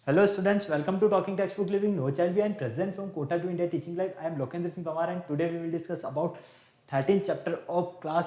Hello students, welcome to Talking Textbook Living No Child Behind, present from Kota to India Teaching Life. I am Lokendra Singh Pamar and today we will discuss about 13th chapter of class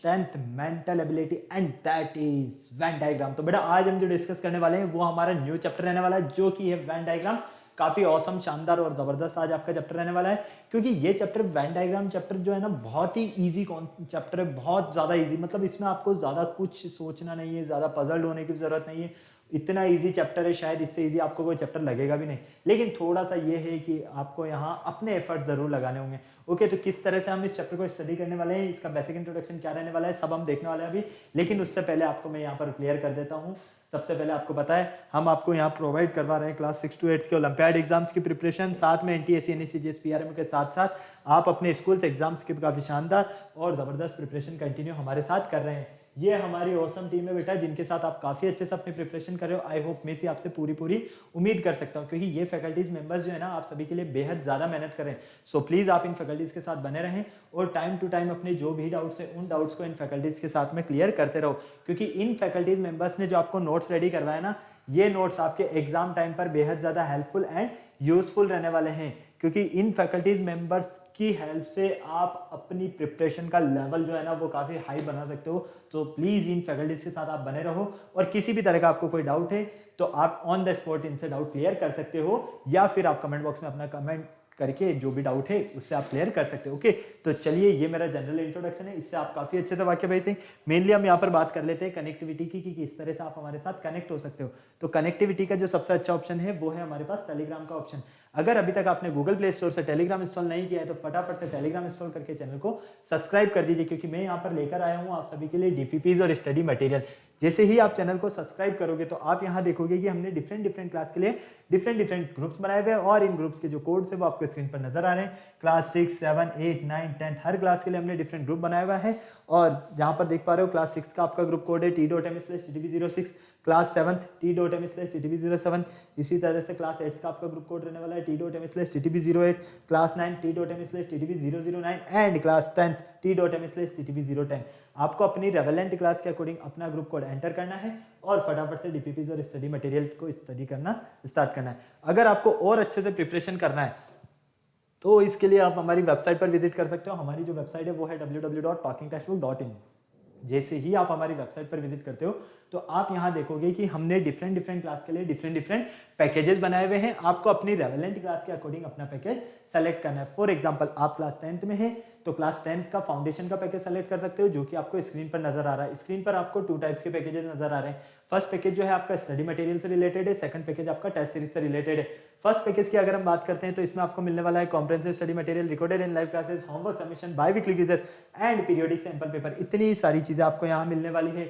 10th mental ability and that is Venn diagram. तो बेटा आज हम जो discuss करने वाले हैं वो हमारा न्यू चैप्टर रहने वाला है जो कि है Venn diagram. काफी औसम शानदार और जबरदस्त आज आपका चैप्टर रहने वाला है क्योंकि ये चैप्टर वैन डायग्राम चैप्टर जो है ना बहुत ही इजी चैप्टर है, बहुत ज्यादा इजी. मतलब इसमें आपको ज्यादा कुछ सोचना नहीं है, ज्यादा पजल्ड होने की जरूरत नहीं है. इतना इजी चैप्टर है, शायद इससे इजी आपको कोई चैप्टर लगेगा भी नहीं. लेकिन थोड़ा सा ये है कि आपको यहाँ अपने एफर्ट जरूर लगाने होंगे. ओके, तो किस तरह से हम इस चैप्टर को स्टडी करने वाले हैं, इसका बेसिक इंट्रोडक्शन क्या रहने वाला है, सब हम देखने वाले हैं अभी. लेकिन उससे पहले आपको मैं यहाँ पर क्लियर कर देता हूँ. सबसे पहले आपको पता है हम आपको यहाँ प्रोवाइड करवा रहे हैं क्लास 6 to 8 के ओलंपियाड एग्जाम्स की प्रिपरेशन, साथ में एनटीएससी एनएससी पीआरएम के साथ साथ आप अपने स्कूल से एग्जाम्स की काफी शानदार और जबरदस्त प्रिपरेशन कंटिन्यू हमारे साथ कर रहे हैं. ये हमारी ऑसम टीम है बेटा जिनके साथ आप काफी अच्छे से अपनी प्रिपरेशन कर रहे हो. आई होप मैं से आपसे पूरी उम्मीद कर सकता हूँ क्योंकि ये फैकल्टीज मेंबर्स जो है ना आप सभी के लिए बेहद ज्यादा मेहनत करें. सो प्लीज आप इन फैकल्टीज के साथ बने रहें और टाइम टू टाइम अपने जो भी डाउट्स है उन डाउट्स को इन फैकल्टीज के साथ में क्लियर करते रहो क्योंकि इन फैकल्टीज मेंबर्स ने जो आपको नोट्स रेडी करवाया ना, ये नोट्स आपके एग्जाम टाइम पर बेहद ज्यादा हेल्पफुल एंड यूजफुल रहने वाले हैं क्योंकि इन फैकल्टीज मेंबर्स की हेल्प से आप अपनी प्रिपरेशन का लेवल जो है ना वो काफी हाई बना सकते हो. तो प्लीज इन फैकल्टीज के साथ आप बने रहो और किसी भी तरह का आपको कोई डाउट है तो आप ऑन द स्पॉट इनसे डाउट क्लियर कर सकते हो या फिर आप कमेंट बॉक्स में अपना कमेंट करके जो भी डाउट है उससे आप क्लियर कर सकते हो. ओके, तो चलिए ये मेरा जनरल इंट्रोडक्शन है, इससे आप काफी अच्छे से वाक्य भाई से. मेनली हम यहाँ पर बात कर लेते हैं कनेक्टिविटी की कि किस तरह से आप हमारे साथ कनेक्ट हो सकते हो. तो कनेक्टिविटी का जो सबसे अच्छा ऑप्शन है वो है हमारे पास टेलीग्राम का ऑप्शन. अगर अभी तक आपने गूगल प्ले स्टोर से टेलीग्राम इंस्टॉल नहीं किया है तो फटाफट से टेलीग्राम इंस्टॉल करके चैनल को सब्सक्राइब कर दीजिए क्योंकि मैं यहाँ पर लेकर आया हूँ आप सभी के लिए डीपीपीज और स्टडी मटेरियल. जैसे ही आप चैनल को सब्सक्राइब करोगे तो आप यहाँ देखोगे कि हमने डिफरेंट क्लास के लिए डिफरेंट ग्रुप्स बनाए हुए हैं और इन ग्रुप्स के जो कोड्स है वो आपको स्क्रीन पर नजर आ रहे हैं. क्लास 6, 7, 8, 9, 10 हर क्लास के लिए हमने डिफरेंट ग्रुप बनाया हुआ है और यहाँ पर देख पा रहे हो क्लास 6 का आपका ग्रुप कोड है t.m/ttb06, क्लास 7 t.m/ttb07, इसी तरह से क्लास 8 का आपका ग्रुप कोड रहने वाला है t.m/ttb08, class 9 t.m/ttb009 and class 10 t.m/ttb010. आपको अपनी रेवेलेंट क्लास के अकॉर्डिंग अपना ग्रुप कोड एंटर करना है और फटाफट से डीपीपीज और स्टडी मटेरियल को स्टडी करना स्टार्ट करना है. अगर आपको और अच्छे से प्रिपरेशन करना है तो इसके लिए आप हमारी वेबसाइट पर विजिट कर सकते हो. हमारी जो वेबसाइट है वो है www.talkingtextbook.in. जैसे ही आप हमारी वेबसाइट पर विजिट करते हो तो आप यहाँ देखोगे कि हमने डिफरेंट क्लास के लिए डिफरेंट पैकेजेस बनाए हुए हैं. आपको अपनी रेवेलेंट क्लास के अकॉर्डिंग अपना पैकेज सेलेक्ट करना है. फॉर एग्जांपल आप क्लास 10th में है तो क्लास 10th का फाउंडेशन का पैकेज सेलेक्ट कर सकते हो जो कि आपको स्क्रीन पर नजर आ रहा है. स्क्रीन पर आपको 2 टाइप्स के पैकेजेस नजर आ रहे हैं. फर्स्ट पैकेज जो है आपका स्टडी मटेरियल से रिलेटेड है, सेकंड पैकेज आपका टेस्ट सीरीज से रिलेटेड है. फर्स्ट पैकेज की अगर हम बात करते हैं तो इसमें आपको मिलने वाला है comprehensive study material, recorded in live classes, homework submission, biweekly quizzes and periodic sample paper. इतनी सारी चीजें आपको यहाँ मिलने वाली है.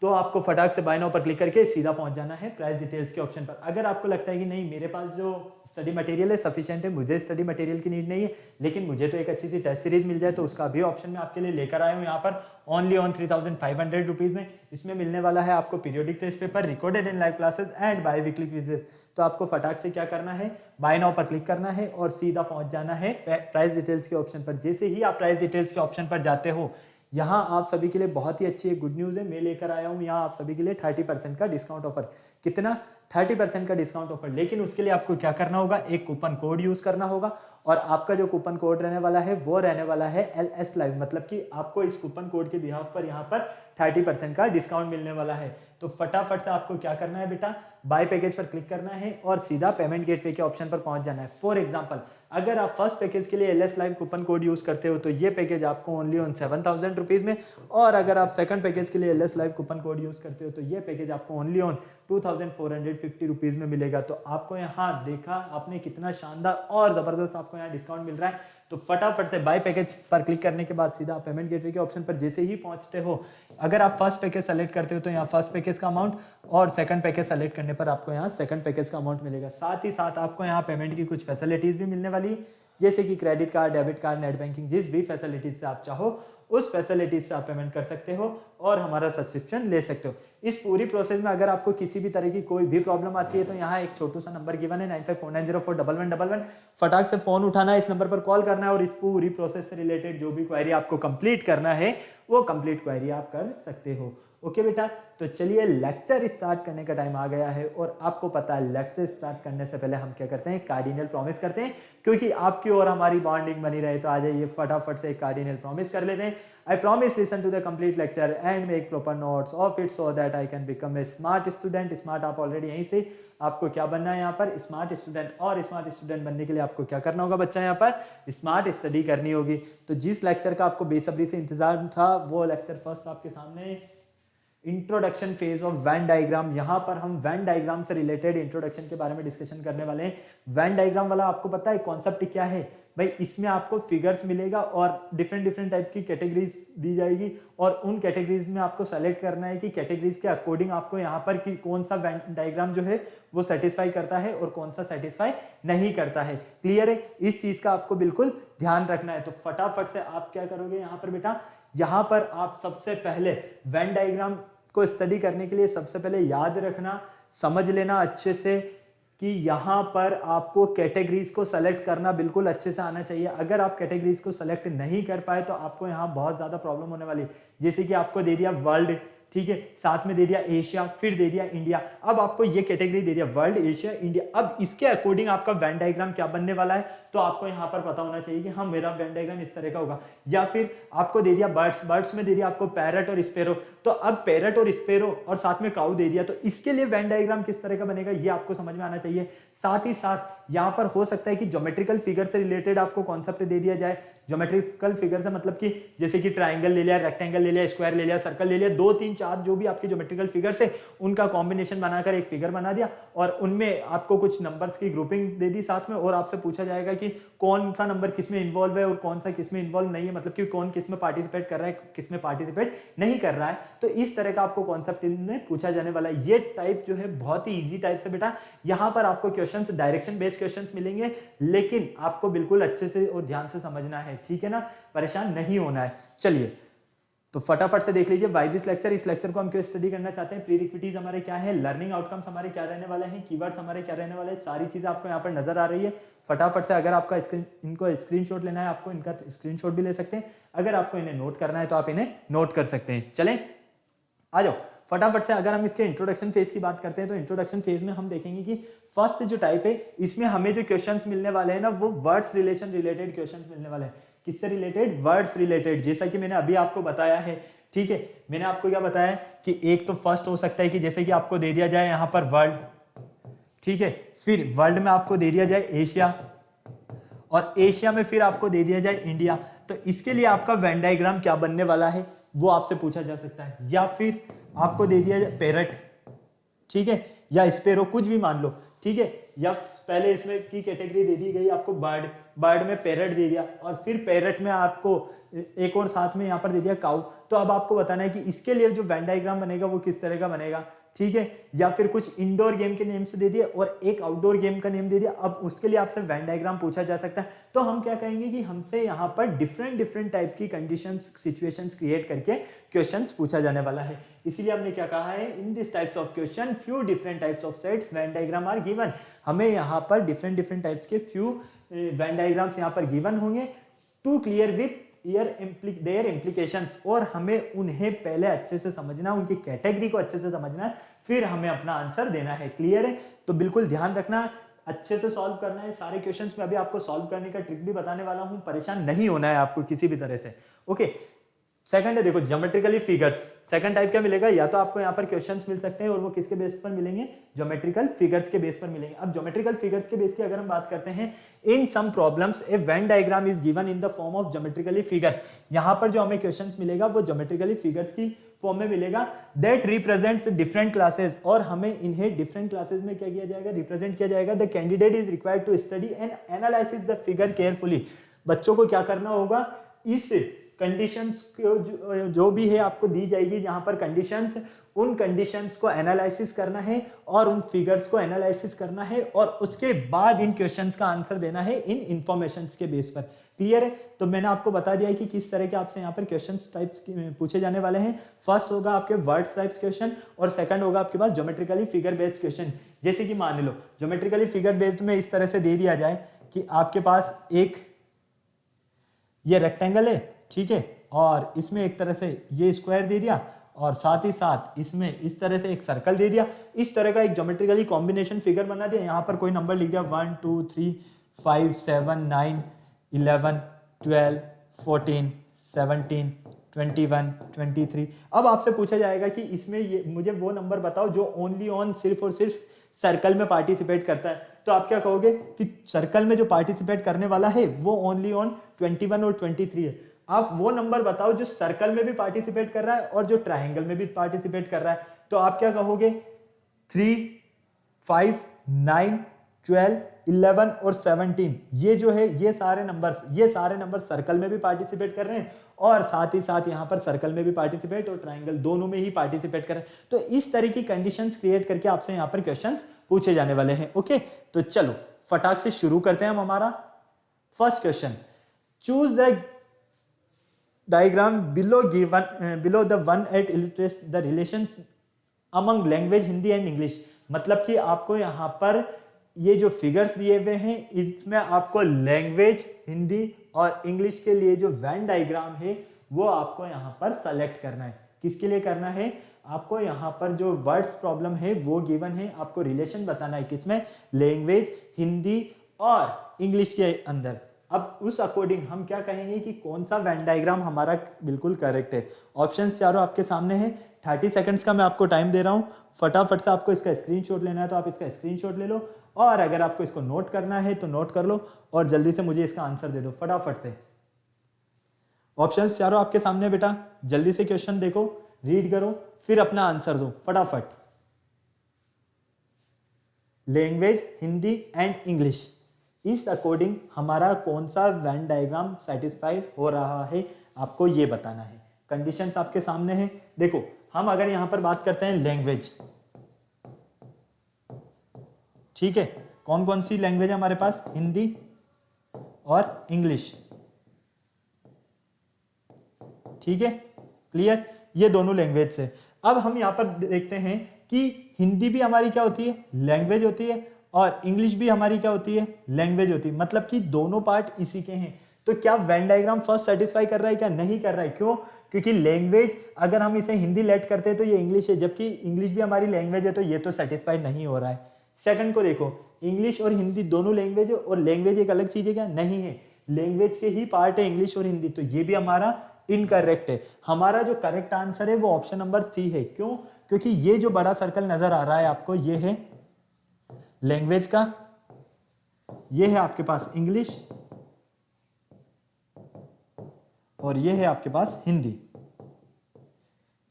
तो आपको फटाक से बाय नाउ पर क्लिक करके सीधा पहुंच जाना है प्राइस डिटेल्स के ऑप्शन पर. अगर आपको लगता है कि नहीं मेरे पास जो स्टडी मटेरियल है सफिशिएंट है, मुझे स्टडी मटेरियल की नीड नहीं है लेकिन मुझे तो एक अच्छी सी टेस्ट सीरीज मिल जाए तो उसका भी ऑप्शन मैं आपके लिए लेकर आया हूँ यहाँ पर ओनली ऑन 3500 रुपीज में. इसमें मिलने वाला है आपको periodic test paper, recorded in live classes and biweekly quizzes. तो आपको फटाक से क्या करना है, बाय नाउ पर क्लिक करना है और सीधा पहुंच जाना है प्राइस डिटेल्स के ऑप्शन पर. जैसे ही आप प्राइस डिटेल्स के ऑप्शन पर जाते हो यहाँ आप सभी के लिए बहुत ही अच्छी एक गुड न्यूज है. मैं लेकर आया हूँ यहाँ आप सभी के लिए 30% का डिस्काउंट ऑफर. कितना? 30% का डिस्काउंट ऑफर. लेकिन उसके लिए आपको क्या करना होगा, एक कूपन कोड यूज करना होगा और आपका जो कूपन कोड रहने वाला है वो रहने वाला है LS लाइव. मतलब कि आपको इस कूपन कोड के बिहाफ पर यहाँ पर 30% का डिस्काउंट मिलने वाला है. तो फटाफट से आपको क्या करना है बेटा, बाय पैकेज पर क्लिक करना है और सीधा पेमेंट गेटवे के ऑप्शन पर पहुंच जाना है. फॉर एग्जांपल अगर आप फर्स्ट पैकेज के लिए LS live coupon code use करते हो तो ये पैकेज आपको ओनली ऑन 7000 रुपीज में, और अगर आप सेकंड पैकेज के लिए LS live coupon code use करते हो तो ये पैकेज आपको ओनली ऑन 2450 रुपीज में मिलेगा. तो आपको यहाँ देखा आपने कितना शानदार और जबरदस्त आपको यहाँ डिस्काउंट मिल रहा है. तो फटाफट से बाय पैकेज पर क्लिक करने के बाद सीधा पेमेंट गेटवे के ऑप्शन पर जैसे ही पहुंचते हो, अगर आप फर्स्ट पैकेज सेलेक्ट करते हो तो यहाँ फर्स्ट पैकेज का अमाउंट और सेकंड पैकेज सेलेक्ट करने पर आपको यहाँ सेकंड पैकेज का अमाउंट मिलेगा. साथ ही साथ आपको यहाँ पेमेंट की कुछ फैसिलिटीज भी मिलने वाली जैसे कि credit card, debit card, net banking, जिस भी फैसिलिटीज से आप चाहो उस फैसिलिटीज से आप पेमेंट कर सकते हो और हमारा सब्सक्रिप्शन ले सकते हो. इस पूरी प्रोसेस में अगर आपको किसी भी तरह की कोई भी प्रॉब्लम आती है तो यहाँ एक छोटू सा नंबर गिवन है 9549041111. फटाक से फोन उठाना है, इस नंबर पर कॉल करना है और इस पूरी प्रोसेस से रिलेटेड जो भी क्वेरी आपको कंप्लीट करना है वो कंप्लीट क्वेरी आप कर सकते हो. ओके बेटा, तो चलिए लेक्चर स्टार्ट करने का टाइम आ गया है और आपको पता है लेक्चर स्टार्ट करने से पहले हम क्या करते हैं, कार्डिनल प्रॉमिस करते हैं, क्योंकि आपकी और हमारी बॉन्डिंग बनी रहे। तो आ जाइए फटाफट से एक कार्डिनल प्रॉमिस कर लेते हैं। I promise listen to the complete lecture and make proper notes of it so that I can become a smart student। Smart आप ऑलरेडी यहीं से, आपको क्या बनना है यहाँ पर, स्मार्ट स्टूडेंट। और स्मार्ट स्टूडेंट बनने के लिए आपको क्या करना होगा बच्चा, यहाँ पर स्मार्ट स्टडी करनी होगी। तो जिस लेक्चर का आपको बेसब्री से इंतजार था वो लेक्चर फर्स्ट आपके सामने, introduction phase of Venn diagram. यहाँ पर हम वेन डायग्राम से रिलेटेड इंट्रोडक्शन के बारे में डिस्कशन करने वाले हैं। वेन डायग्राम वाला आपको पता है कॉन्सेप्ट क्या है भाई, इसमें आपको फिगर्स मिलेगा और डिफरेंट टाइप की कैटेगरीज दी जाएगी और उन कैटेगरीज में आपको सेलेक्ट करना है कि कैटेगरीज के अकॉर्डिंग आपको यहाँ पर कि कौन सा वेन डायग्राम जो है वो सेटिस्फाई करता है और कौन सा सेटिस्फाई नहीं करता है। क्लियर है, इस चीज का आपको बिल्कुल ध्यान रखना है। तो फटाफट से आप क्या करोगे यहाँ पर बेटा, यहाँ पर आप सबसे पहले वेन डायग्राम को स्टडी करने के लिए सबसे पहले याद रखना, समझ लेना अच्छे से कि यहाँ पर आपको कैटेगरीज को सेलेक्ट करना बिल्कुल अच्छे से आना चाहिए। अगर आप कैटेगरीज को सेलेक्ट नहीं कर पाए तो आपको यहाँ बहुत ज्यादा प्रॉब्लम होने वाली। जैसे कि आपको दे दिया वर्ल्ड, ठीक है, साथ में दे दिया एशिया, फिर दे दिया इंडिया। अब आपको ये कैटेगरी दे दिया वर्ल्ड, एशिया, इंडिया। अब इसके अकॉर्डिंग आपका वेन डायग्राम क्या बनने वाला है, तो आपको यहाँ पर पता होना चाहिए कि हाँ मेरा वेन डायग्राम इस तरह का होगा। या फिर आपको दे दिया बर्ड्स, बर्ड्स में दे दिया आपको पैरट और स्पेरो। तो अब पैरट और स्पेरो और साथ में काऊ दे दिया, तो इसके लिए वेन डायग्राम किस तरह का बनेगा ये आपको समझ में आना चाहिए। साथ ही साथ यहाँ पर हो सकता है कि ज्योमेट्रिकल फिगर से रिलेटेड आपको कॉन्सेप्ट दे दिया जाए। ज्योमेट्रिकल फिगर से मतलब कि जैसे कि ट्राइंगल ले लिया, रेक्टेंगल ले लिया, स्क्वायर ले लिया, सर्कल ले लिया, 2 3 4 जो भी आपके ज्योमेट्रिकल फिगर्स है उनका कॉम्बिनेशन बनाकर एक फिगर बना दिया और उनमें आपको कुछ नंबर्स की ग्रुपिंग दे दी साथ में, और आपसे पूछा जाएगा कि कौन सा नंबर किस में इन्वॉल्व है और कौन सा किस में इन्वॉल्व नहीं है, मतलब कि कौन किस में पार्टिसिपेट कर रहा है, किस में पार्टिसिपेट नहीं कर रहा है। तो इस तरह का आपको कॉन्सेप्ट में पूछा जाने वाला है। ये टाइप जो है बहुत ही इजी टाइप से बेटा, यहाँ पर आपको क्वेश्चंस डायरेक्शन बेस्ड क्वेश्चंस मिलेंगे, लेकिन आपको बिल्कुल अच्छे से और ध्यान से समझना है, ठीक है ना, परेशान नहीं होना है। चलिए तो फटाफट से देख लीजिए व्हाई दिस लेक्चर। इस लेक्चर को हम क्यों स्टडी करना चाहते हैं, प्रीरिक्विजिट्स हमारे क्या है, लर्निंग आउटकम्स हमारे क्या रहने वाले हैं, कीवर्ड्स हमारे क्या रहने वाले हैं, सारी चीजें आपको यहाँ पर नजर आ रही है। फटाफट से अगर आपका इनको स्क्रीनशॉट लेना है आपको इनका स्क्रीनशॉट भी ले सकते हैं, अगर आपको इन्हें नोट करना है तो आप इन्हें नोट कर सकते हैं। चलें आ जाओ फटाफट से। अगर हम इसके इंट्रोडक्शन फेज की बात करते हैं तो इंट्रोडक्शन फेज में हम देखेंगे कि फर्स्ट जो टाइप है इसमें हमें जो क्वेश्चंस मिलने वाले हैं ना वो वर्ड्स रिलेशन रिलेटेड क्वेश्चंस मिलने वाले हैं। किससे रिलेटेड, वर्ड्स रिलेटेड। जैसा कि मैंने अभी आपको बताया है, ठीक है, मैंने आपको क्या बताया कि एक तो फर्स्ट हो सकता है कि जैसे कि आपको दे दिया जाए यहाँ पर वर्ल्ड, ठीक है, फिर वर्ल्ड में आपको दे दिया जाए एशिया और एशिया में फिर आपको दे दिया जाए इंडिया। तो इसके लिए आपका वेन डायग्राम क्या बनने वाला है वो आपसे पूछा जा सकता है। या फिर आपको दे दिया जाए पैरट, ठीक है, या स्पेरो, कुछ भी मान लो, ठीक है। या पहले इसमें की कैटेगरी दे दी गई आपको बर्ड, बर्ड में पैरट दे दिया और फिर पैरट में आपको एक और साथ में यहाँ पर दे दिया काऊ। तो अब आपको बताना है कि इसके लिए जो वेन डायग्राम बनेगा वो किस तरह का बनेगा, ठीक है। या फिर कुछ इंडोर गेम के नेम से दे दिया और एक आउटडोर गेम का नेम दे दिया, अब उसके लिए आपसे वेन डायग्राम पूछा जा सकता है। तो हम क्या कहेंगे कि हमसे यहाँ पर डिफरेंट टाइप की कंडीशंस, सिचुएशंस क्रिएट करके क्वेश्चंस पूछा जाने वाला है। इसीलिए हमने क्या कहा है, in this types of question few different types of sets venn diagram are given. हमें यहाँ पर डिफरेंट टाइप्स के फ्यू वेन डायग्राम्स यहाँ पर गिवन होंगे to clear with their implications, और हमें उन्हें पहले अच्छे से समझना, उनकी कैटेगरी को अच्छे से समझना है, फिर हमें अपना आंसर देना है। क्लियर है, तो बिल्कुल ध्यान रखना, अच्छे से सॉल्व करना है सारे क्वेश्चंस। में अभी आपको सॉल्व करने का ट्रिक भी बताने वाला हूं, परेशान नहीं होना है आपको किसी भी तरह से। ओके, सेकंड है देखो ज्योमेट्रिकली फिगर्स। सेकंड टाइप क्या मिलेगा, या तो आपको यहाँ पर क्वेश्चंस मिल सकते हैं और वो किसके बेस पर मिलेंगे, ज्योमेट्रिकल फिगर्स के बेस पर मिलेंगे। अब ज्योमेट्रिकल फिगर्स के बेस की अगर हम बात करते हैं, in some problems a Venn diagram is given in the form of geometrically figure. यहाँ पर जो हमें क्वेश्चंस मिलेगा वो ज्योमेट्रिकली फिगर्स की फॉर्म में मिलेगा, दैट रिप्रेजेंट्स डिफरेंट क्लासेस, और हमें इन्हें डिफरेंट क्लासेस में क्या किया जाएगा, रिप्रेजेंट किया जाएगा। The candidate is required to study and analysis the figure carefully. बच्चों को क्या करना होगा, इस कंडीशंस जो भी है आपको दी जाएगी, जहां पर कंडीशंस, उन कंडीशंस को एनालिसिस करना है और उन फिगर्स को एनालिसिस करना है और उसके बाद इन क्वेश्चंस का आंसर देना है इन इंफॉर्मेशंस के बेस पर। क्लियर है, तो मैंने आपको बता दिया है कि किस तरह के आपसे यहाँ पर क्वेश्चंस टाइप्स पूछे जाने वाले हैं। फर्स्ट होगा आपके वर्ड टाइप्स क्वेश्चन और सेकंड होगा आपके पास ज्योमेट्रिकली फिगर बेस्ड क्वेश्चन। जैसे कि मान लो ज्योमेट्रिकली फिगर बेस्ड में इस तरह से दे दिया जाए कि आपके पास एक ये रेक्टेंगल है, ठीक है, और इसमें एक तरह से ये स्क्वायर दे दिया और साथ ही साथ इसमें इस तरह से एक सर्कल दे दिया, इस तरह का एक ज्योमेट्रिकली कॉम्बिनेशन फिगर बना दिया, यहाँ पर कोई नंबर लिख दिया 1 2 3 5 7 9 11 12 14 17 21 23। अब आपसे पूछा जाएगा कि इसमें ये मुझे वो नंबर बताओ जो ओनली ऑन सिर्फ और सिर्फ सर्कल में पार्टिसिपेट करता है। तो आप क्या कहोगे कि सर्कल में जो पार्टिसिपेट करने वाला है वो ओनली ऑन 21 और 23 है। आप वो नंबर बताओ जो सर्कल में भी पार्टिसिपेट कर रहा है और जो ट्राइंगल में भी पार्टिसिपेट कर रहा है। तो आप क्या कहोगे 3 5 9 12 11 और 17, ये जो है ये सारे नंबर सर्कल में भी पार्टिसिपेट कर रहे हैं और साथ ही साथ यहाँ पर सर्कल में भी पार्टिसिपेट और ट्राइंगल दोनों में ही पार्टिसिपेट कर रहे हैं। तो इस तरह की कंडीशंस क्रिएट करके आपसे यहाँ पर क्वेश्चंस पूछे जाने वाले हैं। ओके, तो चलो फटाक से शुरू करते हैं हम हमारा first question. Choose the diagram below the one at illustrates the relations among language Hindi and English. मतलब कि आपको यहाँ पर ये जो फिगर्स दिए हुए हैं इसमें आपको लैंग्वेज हिंदी और इंग्लिश के लिए जो वेन डायग्राम है वो आपको यहाँ पर सेलेक्ट करना है। किसके लिए करना है? आपको यहाँ पर जो वर्ड्स प्रॉब्लम है वो गिवन है, आपको रिलेशन बताना है किसमें? लैंग्वेज हिंदी और इंग्लिश के अंदर। अब उस अकॉर्डिंग हम क्या कहेंगे कि कौन सा वेन डायग्राम हमारा बिल्कुल करेक्ट है। ऑप्शन चारों आपके सामने है। 30 सेकंड्स का मैं आपको टाइम दे रहा हूँ, फटाफट से आपको इसका स्क्रीनशॉट लेना है तो आप इसका स्क्रीनशॉट ले लो, और अगर आपको इसको नोट करना है तो नोट कर लो और जल्दी से मुझे इसका आंसर दे दो फटाफट से। ऑप्शंस चारों आपके सामने बेटा, जल्दी से क्वेश्चन देखो, रीड करो, फिर अपना आंसर दो फटाफट। लैंग्वेज हिंदी एंड इंग्लिश, इस अकॉर्डिंग हमारा कौन सा वेन डायग्राम सेटिस्फाई हो रहा है आपको ये बताना है। कंडीशंस आपके सामने है। देखो हम अगर यहां पर बात करते हैं लैंग्वेज, ठीक है, कौन कौन सी लैंग्वेज है हमारे पास? हिंदी और इंग्लिश, ठीक है, क्लियर, ये दोनों लैंग्वेज से। अब हम यहां पर देखते हैं कि हिंदी भी हमारी क्या होती है? लैंग्वेज होती है, और इंग्लिश भी हमारी क्या होती है? लैंग्वेज होती है। मतलब कि दोनों पार्ट इसी के हैं। तो क्या वेन डायग्राम फर्स्ट सेटिस्फाई कर रहा है? क्या नहीं कर रहा है? क्यों? क्योंकि लैंग्वेज अगर हम इसे हिंदी लेट करते हैं तो ये इंग्लिश है, जबकि इंग्लिश भी हमारी लैंग्वेज है, तो ये तो सेटिस्फाई नहीं हो रहा है। सेकंड को देखो, इंग्लिश और हिंदी दोनों लैंग्वेज है, और लैंग्वेज एक अलग चीज है क्या? नहीं है, लैंग्वेज के ही पार्ट है इंग्लिश और हिंदी, तो ये भी हमारा इनकरेक्ट है। हमारा जो करेक्ट आंसर है वो ऑप्शन नंबर सी है। क्यों? क्योंकि ये जो बड़ा सर्कल नजर आ रहा है आपको, ये है लैंग्वेज का, ये है आपके पास इंग्लिश, और ये है आपके पास हिंदी।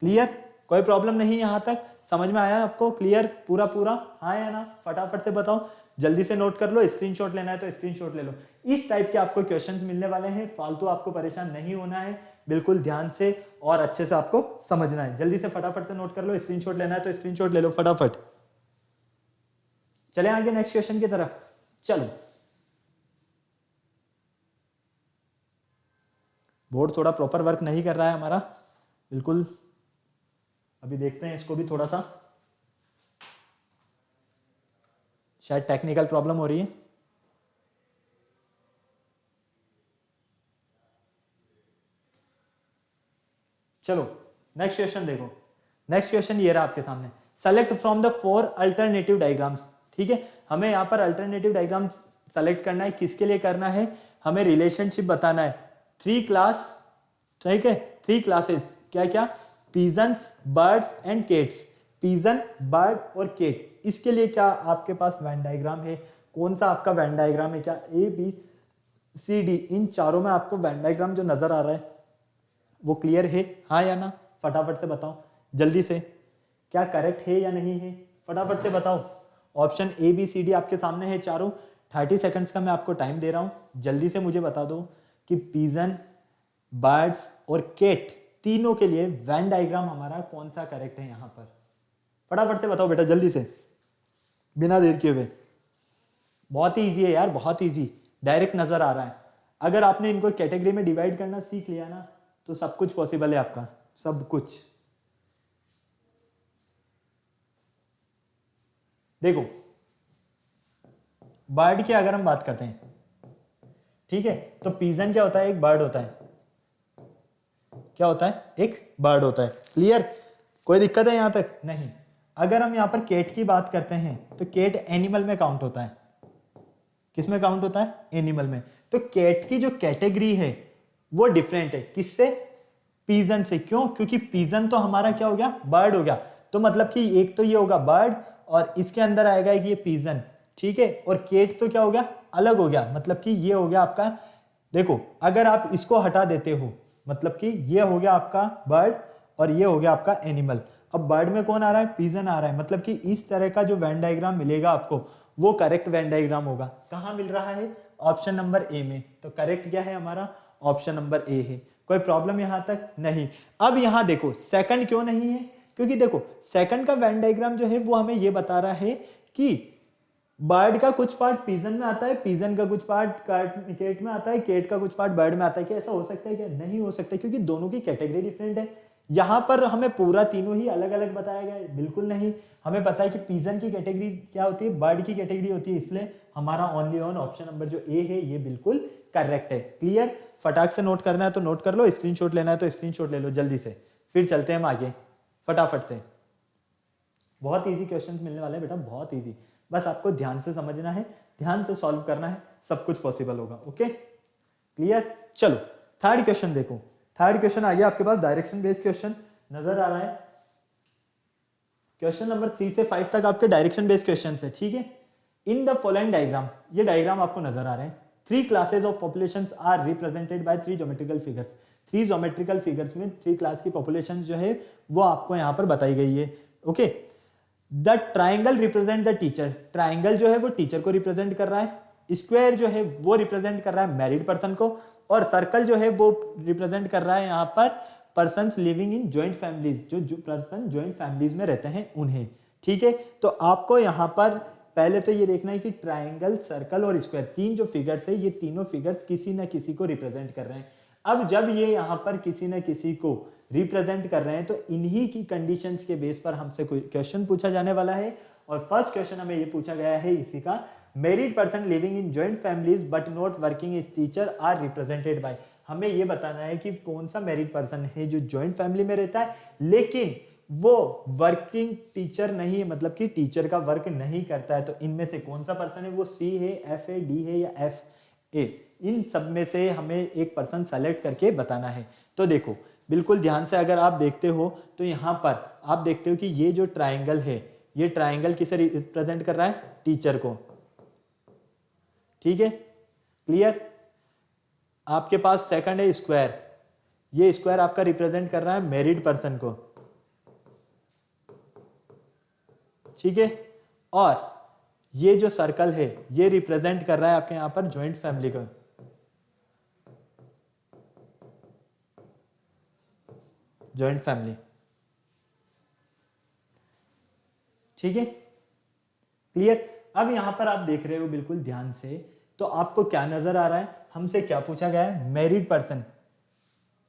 क्लियर? कोई प्रॉब्लम नहीं यहां तक? समझ में आया आपको? क्लियर पूरा पूरा? हाँ या ना? फटाफट से बताओ, जल्दी से नोट कर लो, स्क्रीनशॉट लेना है तो स्क्रीनशॉट ले लो। इस टाइप के आपको क्वेश्चंस मिलने वाले हैं, फालतू आपको परेशान नहीं होना है, बिल्कुल ध्यान से और अच्छे से आपको समझना है। जल्दी से फटाफट से नोट कर लो, स्क्रीनशॉट लेना है तो स्क्रीनशॉट ले लो फटाफट। चले आगे नेक्स्ट क्वेश्चन की तरफ। चलो, बोर्ड थोड़ा प्रॉपर वर्क नहीं कर रहा है हमारा, बिल्कुल। अभी देखते हैं इसको भी, थोड़ा सा शायद टेक्निकल प्रॉब्लम हो रही है। चलो नेक्स्ट क्वेश्चन देखो। नेक्स्ट क्वेश्चन ये रहा आपके सामने, select from the 4 alternative diagrams. ठीक है, हमें यहाँ पर अल्टरनेटिव डायग्राम सेलेक्ट करना है। किसके लिए करना है? हमें रिलेशनशिप बताना है। 3 क्लास, ठीक है, 3 क्लासेस, क्या क्या? Pigeons, birds and cats. Pigeon, bird और केट, इसके लिए क्या आपके पास वेन डायग्राम है? कौन सा आपका वेन डायग्राम है? क्या ए बी सी डी, इन चारों में आपको वेन डायग्राम जो नजर आ रहा है वो क्लियर है? हाँ या ना? फटाफट से बताओ जल्दी से, क्या करेक्ट है या नहीं है? फटाफट से बताओ। Option A B C D आपके सामने है चारों। 30 सेकंड्स का मैं आपको टाइम दे रहा हूं, जल्दी से मुझे बता दो कि पिजन, बर्ड्स और केट, तीनों के लिए वेन डायग्राम हमारा कौन सा करेक्ट है यहां पर? फटाफट से बताओ बेटा, जल्दी से, बिना देर किए हुए। बहुत ही ईजी है यार, बहुत ईजी, डायरेक्ट नजर आ रहा है। अगर आपने इनको कैटेगरी में डिवाइड करना सीख लिया ना तो सब कुछ पॉसिबल है आपका, सब कुछ। देखो बर्ड की अगर हम बात करते हैं, ठीक है, तो पिजन क्या होता है? एक बर्ड होता है। क्या होता है? एक बर्ड होता है। क्लियर? कोई दिक्कत है यहाँ तक? नहीं। अगर हम यहाँ पर केट की बात करते हैं तो केट एनिमल में काउंट होता है। किस में काउंट होता है? एनिमल में। तो कैट की जो कैटेगरी है वो डिफरेंट है। किससे? पीजन से। क्यों? क्योंकि पीजन तो हमारा क्या हो गया? बर्ड हो गया। तो मतलब कि एक तो ये होगा बर्ड और इसके अंदर आएगा कि ये पीजन, ठीक है। और केट तो क्या हो गया? अलग हो गया। मतलब कि ये हो गया आपका, देखो अगर आप इसको हटा देते हो मतलब कि ये हो गया आपका बर्ड और ये हो गया आपका एनिमल। अब बर्ड में कौन आ रहा है? पीजन आ रहा है। मतलब कि इस तरह का जो वेन डायग्राम मिलेगा आपको वो करेक्ट वेन डायग्राम होगा। कहां मिल रहा है? ऑप्शन नंबर ए में। तो करेक्ट क्या है हमारा? ऑप्शन नंबर ए है। कोई प्रॉब्लम यहां तक? नहीं। अब यहां देखो सेकंड क्यों नहीं है? क्योंकि देखो सेकंड का वेन डायग्राम जो है वो हमें ये बता रहा है कि बर्ड का कुछ पार्ट पीजन में आता है, पीजन का कुछ पार्ट केट में आता है, केट का कुछ पार्ट बर्ड में आता है। क्या ऐसा हो सकता है? क्या नहीं हो सकता? क्योंकि दोनों की कैटेगरी डिफरेंट है। यहां पर हमें पूरा तीनों ही अलग अलग बताया गया है? बिल्कुल नहीं। हमें पता है कि पीजन की कैटेगरी क्या होती है? बर्ड की कैटेगरी होती है। इसलिए हमारा ओनली ऑन ऑप्शन नंबर जो ए है ये बिल्कुल करेक्ट है। क्लियर? फटाक से नोट करना है तो नोट कर लो, स्क्रीनशॉट लेना है तो स्क्रीनशॉट ले लो जल्दी से। फिर चलते हैं हम आगे फटाफट से। बहुत इजी क्वेश्चंस मिलने वाले हैं बेटा, बहुत इजी। बस आपको ध्यान से समझना है, ध्यान से सॉल्व करना है, सब कुछ पॉसिबल होगा। Okay clear? चलो थर्ड क्वेश्चन देखो। थर्ड क्वेश्चन आ गया आपके पास, डायरेक्शन बेस्ड क्वेश्चन नजर आ रहा है। क्वेश्चन नंबर 3 से 5 तक आपके डायरेक्शन बेस्ड क्वेश्चन है, ठीक है। इन द फॉलोइंग डायग्राम, ये डायग्राम आपको नजर आ रहे हैं। 3 classes of populations are represented by 3 geometrical figures. 3 geometrical figures में 3 क्लास की पॉपुलेशन जो है वो आपको यहां पर बताई गई है। Okay, the triangle represent the teacher. Triangle जो है वो टीचर को रिप्रेजेंट कर रहा है, स्क्वायर जो है वो रिप्रेजेंट कर रहा है मैरिड पर्सन को, और सर्कल जो है वो रिप्रेजेंट कर रहा है यहाँ पर persons living in joint families, जो पर्सन ज्वाइंट फैमिलीज में रहते हैं उन्हें, ठीक है। तो आपको यहाँ पर पहले तो ये देखना है कि ट्राइंगल, सर्कल और स्क्वायर, तीन जो फिगर्स है ये तीनों फिगर्स किसी न किसी को रिप्रेजेंट कर रहे हैं। अब जब ये यहाँ पर किसी न किसी को रिप्रेजेंट कर रहे हैं तो इन्हीं की कंडीशंस के बेस पर हमसे कोई क्वेश्चन पूछा जाने वाला है। और फर्स्ट क्वेश्चन हमें ये पूछा गया है इसी का, married person living in joint families but not working as teacher are represented by. हमें ये बताना है कि कौन सा मैरिड पर्सन है जो जॉइंट फैमिली में रहता है लेकिन वो वर्किंग टीचर नहीं है, मतलब कि टीचर का वर्क नहीं करता है। तो इनमें से कौन सा पर्सन है? वो सी है, एफ है, डी है या एफ ए? इन सब में से हमें एक पर्सन सेलेक्ट करके बताना है। तो देखो बिल्कुल ध्यान से अगर आप देखते हो तो यहाँ पर आप देखते हो कि ये जो ट्राइंगल है ये ट्राइंगल किसे रिप्रेजेंट कर रहा है? टीचर को, ठीक है। क्लियर? आपके पास सेकंड है स्क्वायर, ये स्क्वायर आपका रिप्रेजेंट कर रहा है मैरिड पर्सन को, ठीक है। और ये जो सर्कल है ये रिप्रेजेंट कर रहा है आपके यहां पर ज्वाइंट फैमिली को, ज्वाइंट फैमिली, ठीक है। क्लियर? अब यहां पर आप देख रहे हो बिल्कुल ध्यान से, तो आपको क्या नजर आ रहा है? हमसे क्या पूछा गया है? Married person.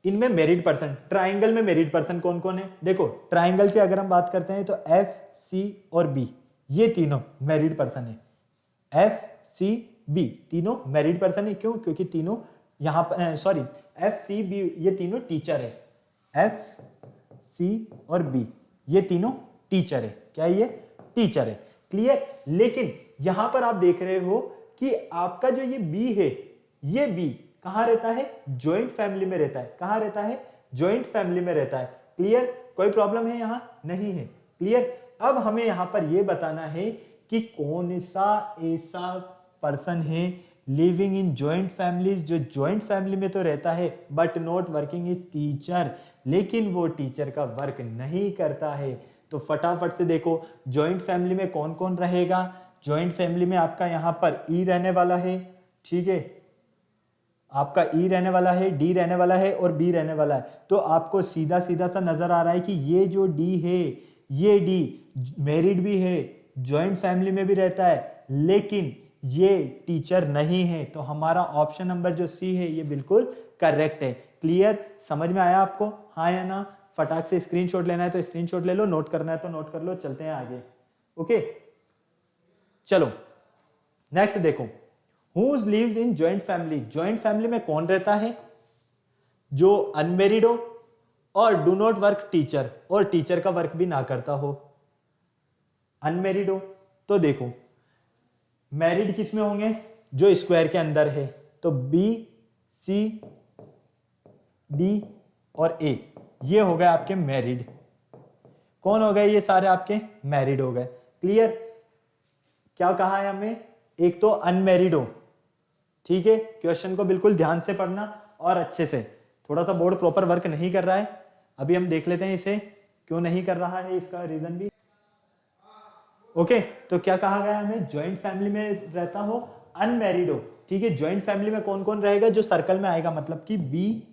इनमें मैरिड पर्सन, ट्राइंगल में मैरिड पर्सन कौन कौन है? देखो ट्राइंगल की अगर हम बात करते हैं तो एफ, सी और बी ये तीनों मैरिड पर्सन है। एफ, सी, बी तीनों मैरिड पर्सन है। क्यों? क्योंकि तीनों यहां पर सॉरी एफ, सी, बी ये तीनों टीचर है। एफ, सी और बी ये तीनों टीचर है। क्या ये? टीचर है। क्लियर? लेकिन यहां पर आप देख रहे हो कि आपका जो ये बी है, ये बी कहां रहता है? ज्वाइंट फैमिली में रहता है। कहां रहता है? ज्वाइंट फैमिली में रहता है। क्लियर? कोई प्रॉब्लम है यहां? नहीं है। क्लियर? अब हमें यहां पर यह बताना है कि कौन सा ऐसा पर्सन है लिविंग इन ज्वाइंट फैमिलीज, जो ज्वाइंट फैमिली में तो रहता है but not working is teacher, लेकिन वो टीचर का वर्क नहीं करता है। तो फटाफट से देखो ज्वाइंट फैमिली में कौन कौन रहेगा? ज्वाइंट फैमिली में आपका यहां पर ई रहने वाला है, ठीक है, आपका ई रहने वाला है, डी रहने वाला है और बी रहने वाला है। तो आपको सीधा सीधा सा नजर आ रहा है कि ये जो डी है, ये डी मैरिड भी है, ज्वाइंट फैमिली में भी रहता है, लेकिन ये टीचर नहीं है। तो हमारा ऑप्शन नंबर जो सी है ये बिल्कुल करेक्ट है। क्लियर? समझ में आया आपको? हाँ या ना? फटाक से स्क्रीनशॉट लेना है तो स्क्रीनशॉट ले लो, नोट करना है तो नोट कर लो। चलते हैं आगे। ओके चलो नेक्स्ट देखो, Who lives in joint family? Joint family में कौन रहता है? जो अनमेरिड हो, और डू नॉट वर्क टीचर, और टीचर का वर्क भी ना करता हो, अनमेरिड हो। तो देखो मैरिड किस में होंगे, जो स्क्वायर के अंदर है, तो बी सी डी और ए, ये हो गए आपके मैरिड। कौन हो गए ये सारे आपके मैरिड हो गए। क्लियर। क्या कहा है हमें, एक तो अनमैरिड हो, ठीक है। क्वेश्चन को बिल्कुल ध्यान से पढ़ना और अच्छे से, थोड़ा सा बोर्ड प्रॉपर वर्क नहीं कर रहा है, अभी हम देख लेते हैं इसे क्यों नहीं कर रहा है, इसका रीजन भी। ओके तो क्या कहा गया हमें, ज्वाइंट फैमिली में रहता हो, अनमैरिड हो, ठीक है। ज्वाइंट फैमिली में कौन कौन रहेगा, जो सर्कल में आएगा, मतलब कि बी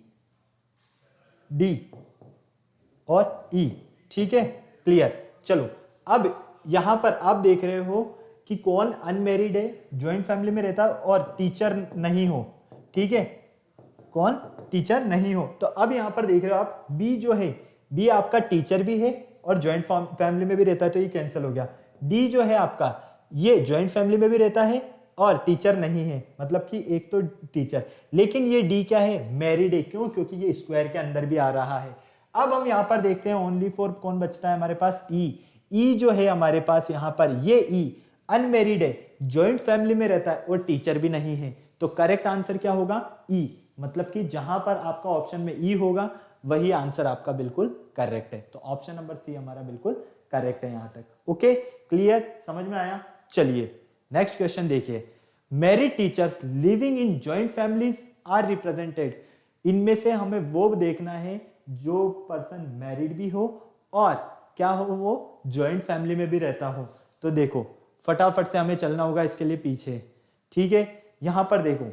डी और ई, ठीक है। क्लियर। चलो अब यहां पर आप देख रहे हो कि कौन अनमैरिड है, ज्वाइंट फैमिली में रहता है और टीचर नहीं हो, ठीक है। कौन टीचर नहीं हो। तो अब यहां पर देख रहे हो आप, बी जो है, बी आपका टीचर भी है और ज्वाइंट फैमिली में भी रहता है, तो ये कैंसिल हो गया। डी जो है आपका, ये ज्वाइंट फैमिली में भी रहता है और टीचर नहीं है, मतलब कि एक तो टीचर, लेकिन ये डी क्या है, मैरिड है। क्यों, क्योंकि ये स्क्वायर के अंदर भी आ रहा है। अब हम यहां पर देखते हैं ओनली फॉर कौन बचता है हमारे पास, ई। ई जो है हमारे पास यहां पर, ये ई अनमेरिड है, ज्वाइंट फैमिली में रहता है और टीचर भी नहीं है। तो करेक्ट आंसर क्या होगा, ई। मतलब कि जहां पर आपका ऑप्शन में ई होगा वही आंसर आपका बिल्कुल करेक्ट है। तो ऑप्शन नंबर सी हमारा बिल्कुल करेक्ट है यहां तक। ओके क्लियर, समझ में आया। चलिए नेक्स्ट क्वेश्चन देखिए। Married teachers living in joint families are represented. इनमें से हमें वो देखना है जो पर्सन मैरिड भी हो और क्या हो, वो ज्वाइंट फैमिली में भी रहता हो। तो देखो फटाफट से हमें चलना होगा इसके लिए पीछे, ठीक है। यहां पर देखो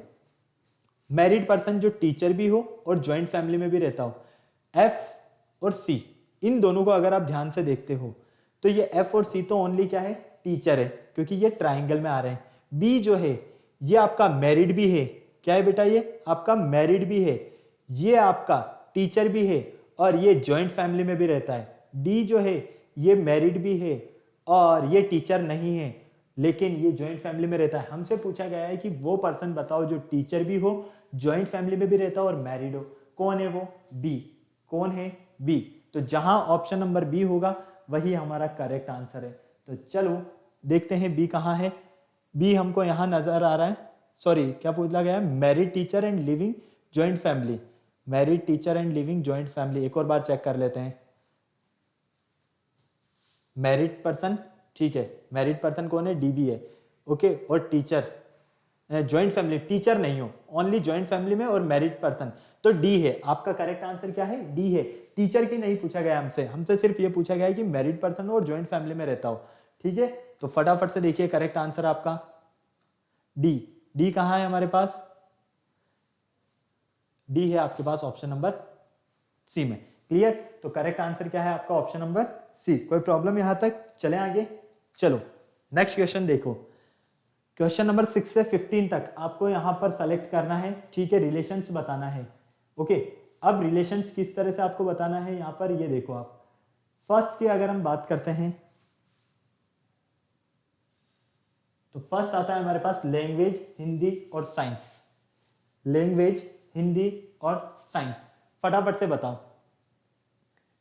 मैरिड पर्सन जो टीचर भी हो और ज्वाइंट फैमिली में भी रहता हो, एफ और सी, इन दोनों को अगर आप ध्यान से देखते हो तो ये एफ और सी तो ओनली क्या है, टीचर है, क्योंकि ये ट्राइंगल में आ रहे हैं। बी जो है ये आपका मैरिड भी है, क्या है बेटा, ये आपका मैरिड भी है, ये आपका टीचर भी है और ये ज्वाइंट फैमिली में भी रहता है। डी जो है ये मैरिड भी है और ये टीचर नहीं है, लेकिन ये ज्वाइंट फैमिली में रहता है। हमसे पूछा गया है कि वो पर्सन बताओ जो टीचर भी हो, ज्वाइंट फैमिली में भी रहता हो और मैरिड हो। कौन है वो, बी। कौन है, बी। तो जहां ऑप्शन नंबर बी होगा वही हमारा करेक्ट आंसर है। तो चलो देखते हैं बी कहां है। बी हमको यहां नजर आ रहा है, सॉरी क्या पूछा गया है, married teacher and living joint family. Married teacher and living joint family, एक और बार चेक कर लेते हैं। मैरिड पर्सन, ठीक है, मैरिड पर्सन कौन है, डीबी है, ओके। और टीचर ज्वाइंट फैमिली, टीचर नहीं हो, ओनली ज्वाइंट फैमिली में और मैरिड पर्सन, तो डी है। आपका करेक्ट आंसर क्या है, डी है। टीचर की नहीं पूछा गया हमसे, हमसे सिर्फ ये पूछा गया है कि मैरिड पर्सन हो और ज्वाइंट फैमिली में रहता हो, ठीक है। तो फटाफट से देखिए करेक्ट आंसर आपका डी। डी कहां है हमारे पास, डी है आपके पास ऑप्शन नंबर सी में। क्लियर। तो करेक्ट आंसर क्या है आपका, ऑप्शन नंबर सी। कोई प्रॉब्लम यहां तक, चले आगे। चलो नेक्स्ट क्वेश्चन देखो। क्वेश्चन नंबर 6 से 15 तक आपको यहां पर सेलेक्ट करना है, ठीक है। रिलेशंस बताना है, ओके। अब रिलेशंस किस तरह से आपको बताना है, यहां पर ये देखो आप। फर्स्ट की अगर हम बात करते हैं तो फर्स्ट आता है हमारे पास लैंग्वेज, हिंदी और साइंस। लैंग्वेज, हिंदी और साइंस, फटाफट से बताओ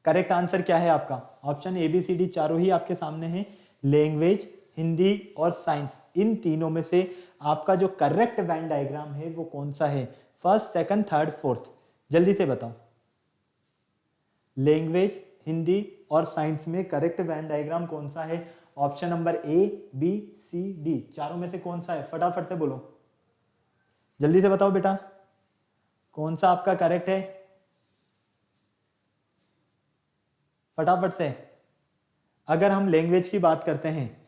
करेक्ट आंसर क्या है आपका। Option A B C D चारों ही आपके सामने हैं। लैंग्वेज, हिंदी और साइंस, इन तीनों में से आपका जो करेक्ट वेन डायग्राम है वो कौन सा है, फर्स्ट, सेकंड, थर्ड, फोर्थ, जल्दी से बताओ। लैंग्वेज, हिंदी और साइंस में करेक्ट वेन डायग्राम कौन सा है। Option number A B C D, चारों में से कौन सा है, फटाफट से बोलो, जल्दी से बताओ बेटा, कौन सा आपका करेक्ट है, फटाफट से। अगर हम लैंग्वेज की बात करते हैं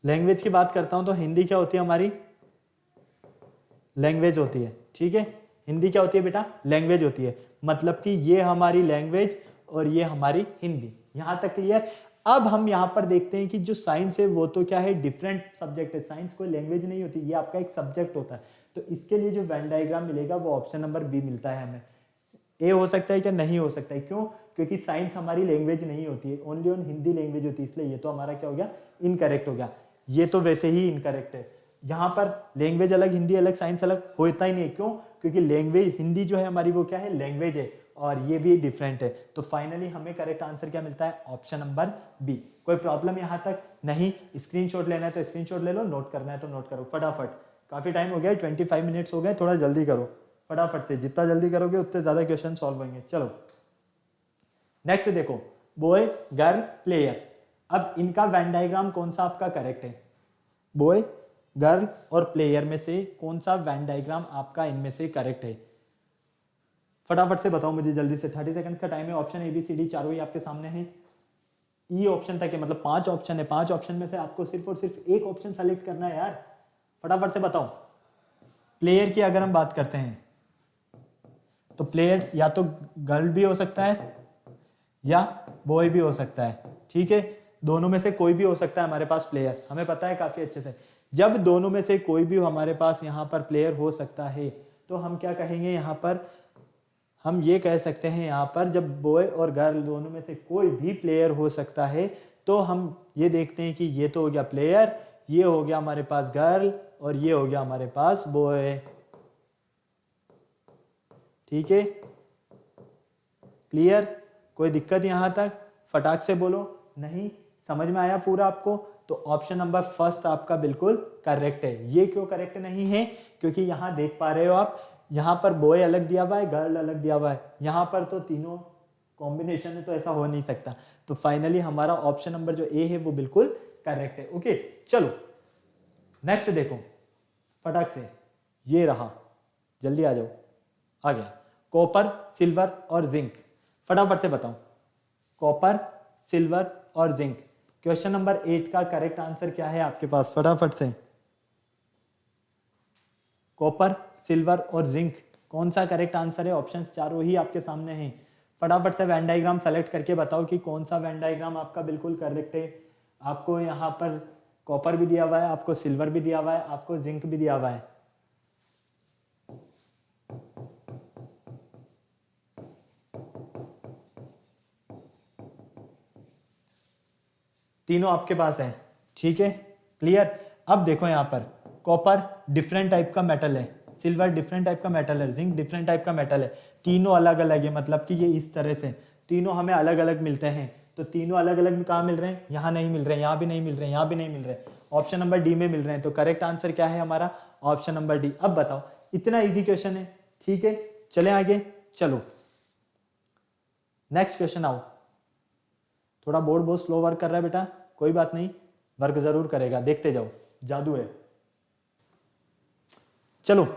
लैंग्वेज की बात करता हूं तो हिंदी क्या होती है हमारी, लैंग्वेज होती है, ठीक है। हिंदी क्या होती है बेटा, लैंग्वेज होती है, मतलब कि ये हमारी लैंग्वेज और ये हमारी हिंदी, यहां तक क्लियर। अब हम यहां पर देखते हैं कि जो साइंस है वो तो क्या है, डिफरेंट सब्जेक्ट है। साइंस कोई लैंग्वेज नहीं होती, ये आपका एक सब्जेक्ट होता है। तो इसके लिए जो वेन डायग्राम मिलेगा वो ऑप्शन नंबर बी मिलता है हमें। ए हो सकता है क्या? नहीं हो सकता है। क्यों? क्योंकि साइंस हमारी लैंग्वेज नहीं होती है, ओनली ऑन हिंदी लैंग्वेज होती है, इसलिए ये तो हमारा क्या हो गया? इनकरेक्ट हो गया। ये तो वैसे ही इनकरेक्ट है। यहाँ पर लैंग्वेज अलग, हिंदी अलग, साइंस अलग होता ही नहीं। क्यों? क्योंकि लैंग्वेज हिंदी जो है हमारी वो क्या है? लैंग्वेज है, और ये भी डिफरेंट है। तो फाइनली हमें करेक्ट आंसर क्या मिलता है? Option number B. कोई प्रॉब्लम यहाँ तक नहीं? स्क्रीनशॉट लेना है तो स्क्रीनशॉट ले लो, नोट करना है तो नोट करो फटाफट। काफी टाइम हो गया, 25 मिनट्स हो गए, थोड़ा जल्दी करो फटाफट से। जितना जल्दी करोगे उतने ज्यादा क्वेश्चन सॉल्व होंगे। चलो नेक्स्ट देखो, बॉय गर्ल प्लेयर। अब इनका वेन डायग्राम कौन सा आपका करेक्ट है? बॉय गर्ल और प्लेयर में से कौन सा वेन डायग्राम आपका इनमें से करेक्ट है? फटाफट से बताओ मुझे जल्दी से, 30 सेकंड्स का टाइम है। Option A B C D चारों ही आपके सामने हैं। ई ऑप्शन तक है, मतलब 5 ऑप्शन है। 5 ऑप्शन में से आपको सिर्फ और सिर्फ एक ऑप्शन सेलेक्ट करना है यार। फटाफट से बताओ। प्लेयर की अगर हम बात करते हैं तो प्लेयर्स या तो गर्ल भी हो सकता है या बॉय भी हो सकता है, ठीक है? दोनों में से कोई भी हो सकता है हमारे पास प्लेयर, हमें पता है काफी अच्छे से। जब दोनों में से कोई भी हमारे पास यहाँ पर प्लेयर हो सकता है तो हम क्या कहेंगे यहाँ पर? हम ये कह सकते हैं यहाँ पर जब बॉय और गर्ल दोनों में से कोई भी प्लेयर हो सकता है तो हम ये देखते हैं कि ये तो हो गया प्लेयर, ये हो गया हमारे पास गर्ल, और ये हो गया हमारे पास बॉय, ठीक है? क्लियर? कोई दिक्कत यहां तक? फटाक से बोलो। नहीं समझ में आया पूरा आपको? तो ऑप्शन नंबर फर्स्ट आपका बिल्कुल करेक्ट है। ये क्यों करेक्ट नहीं है? क्योंकि यहां देख पा रहे हो आप, यहां पर बॉय अलग दिया हुआ है, गर्ल अलग दिया हुआ है, यहां पर तो तीनों कॉम्बिनेशन है, तो ऐसा हो नहीं सकता। तो फाइनली हमारा ऑप्शन नंबर जो ए है वो बिल्कुल करेक्ट है। ओके चलो नेक्स्ट देखो फटाक से, ये रहा, जल्दी आ जाओ। आ गया, कॉपर, सिल्वर और जिंक। फटाफट से बताओ, कॉपर, सिल्वर और जिंक। क्वेश्चन नंबर 8 का करेक्ट आंसर क्या है आपके पास? फटाफट से। कॉपर, सिल्वर और जिंक, कौन सा करेक्ट आंसर है? ऑप्शंस चारों ही आपके सामने हैं। फटाफट से वेन डायग्राम सेलेक्ट करके बताओ कि कौन सा वेन डायग्राम आपका बिल्कुल करेक्ट है। आपको यहाँ पर कॉपर भी दिया हुआ है, आपको सिल्वर भी दिया हुआ है, आपको जिंक भी दिया हुआ है। तीनों आपके पास है, ठीक है? क्लियर? अब देखो यहाँ पर कॉपर डिफरेंट टाइप का मेटल है, सिल्वर डिफरेंट टाइप का मेटल है, जिंक डिफरेंट टाइप का मेटल है। तीनों अलग अलग है, मतलब कि ये इस तरह से तीनों हमें अलग अलग मिलते हैं। तो तीनों अलग अलग कहाँ मिल रहे हैं? यहाँ नहीं मिल रहे हैं, यहाँ भी नहीं मिल रहे हैं, यहाँ भी नहीं मिल रहे हैं, ऑप्शन नंबर डी में मिल रहे हैं। तो करेक्ट आंसर क्या है हमारा? Option number D. अब बताओ, इतना इजी क्वेश्चन है, ठीक है? चले आगे, चलो नेक्स्ट क्वेश्चन आओ। थोड़ा बोर्ड बहुत स्लो वर्क कर रहा है बेटा, कोई बात नहीं, वर्क जरूर करेगा, देखते जाओ, जादू है। चलो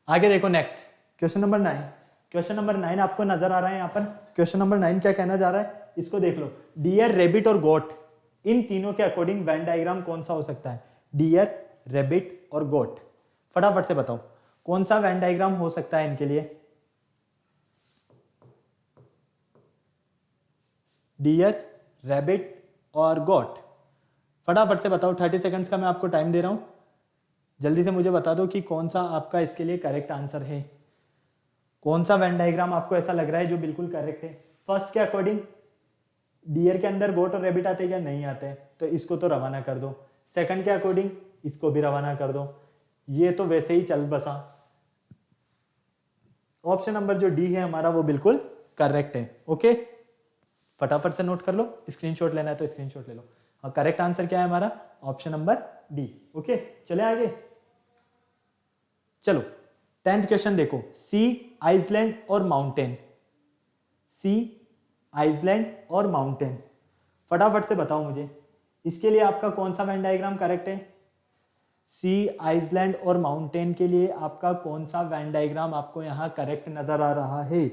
आगे देखो, next question number 9। Question number 9 आपको नजर आ रहा है यहाँ पर? क्वेश्चन नंबर 9 क्या कहना जा रहा है इसको देख लो। डियर, रेबिट और गोट, इन तीनों के अकॉर्डिंग वेन डायग्राम कौन सा हो सकता है? डियर, रेबिट और गोट, फटाफट से बताओ कौन सा वेन डायग्राम हो सकता है इनके लिए? डियर, रैबिट और गोट, फटाफट से बताओ। 30 सेकंड्स का मैं आपको टाइम दे रहा हूं, जल्दी से मुझे बता दो कि कौन सा आपका इसके लिए करेक्ट आंसर है। कौन सा वेन डायग्राम आपको ऐसा लग रहा है जो बिल्कुल करेक्ट है? फर्स्ट के अकॉर्डिंग डियर के अंदर गोट और रैबिट आते हैं क्या? नहीं आते, तो इसको तो रवाना कर दो। सेकंड के अकॉर्डिंग इसको भी रवाना कर दो, ये तो वैसे ही चल बसा। ऑप्शन नंबर जो डी है हमारा वो बिल्कुल करेक्ट है। ओके फटाफट से नोट कर लो, स्क्रीनशॉट लेना है तो स्क्रीनशॉट ले लो। हाँ करेक्ट आंसर क्या है हमारा? Option number D. ओके चले आगे, चलो 10th क्वेश्चन देखो। सी, आइसलैंड और माउंटेन, सी, आइसलैंड और माउंटेन, फटाफट से बताओ मुझे इसके लिए आपका कौन सा वेन डायग्राम करेक्ट है? सी, आइसलैंड और माउंटेन के लिए आपका कौन सा वेन डायग्राम आपको यहाँ करेक्ट नजर आ रहा है?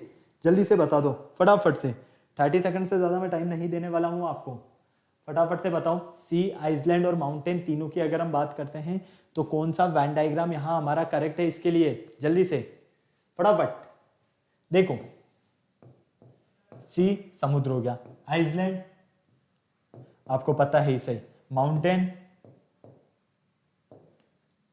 जल्दी से बता दो फटाफट से, 30 सेकंड से ज्यादा मैं टाइम नहीं देने वाला हूं आपको। फटाफट से बताओ, सी, आइसलैंड और माउंटेन तीनों की अगर हम बात करते हैं तो कौन सा वेन डायग्राम यहां हमारा करेक्ट है इसके लिए? जल्दी से फटाफट देखो। सी समुद्र हो गया, आइसलैंड आपको पता है इसे, माउंटेन,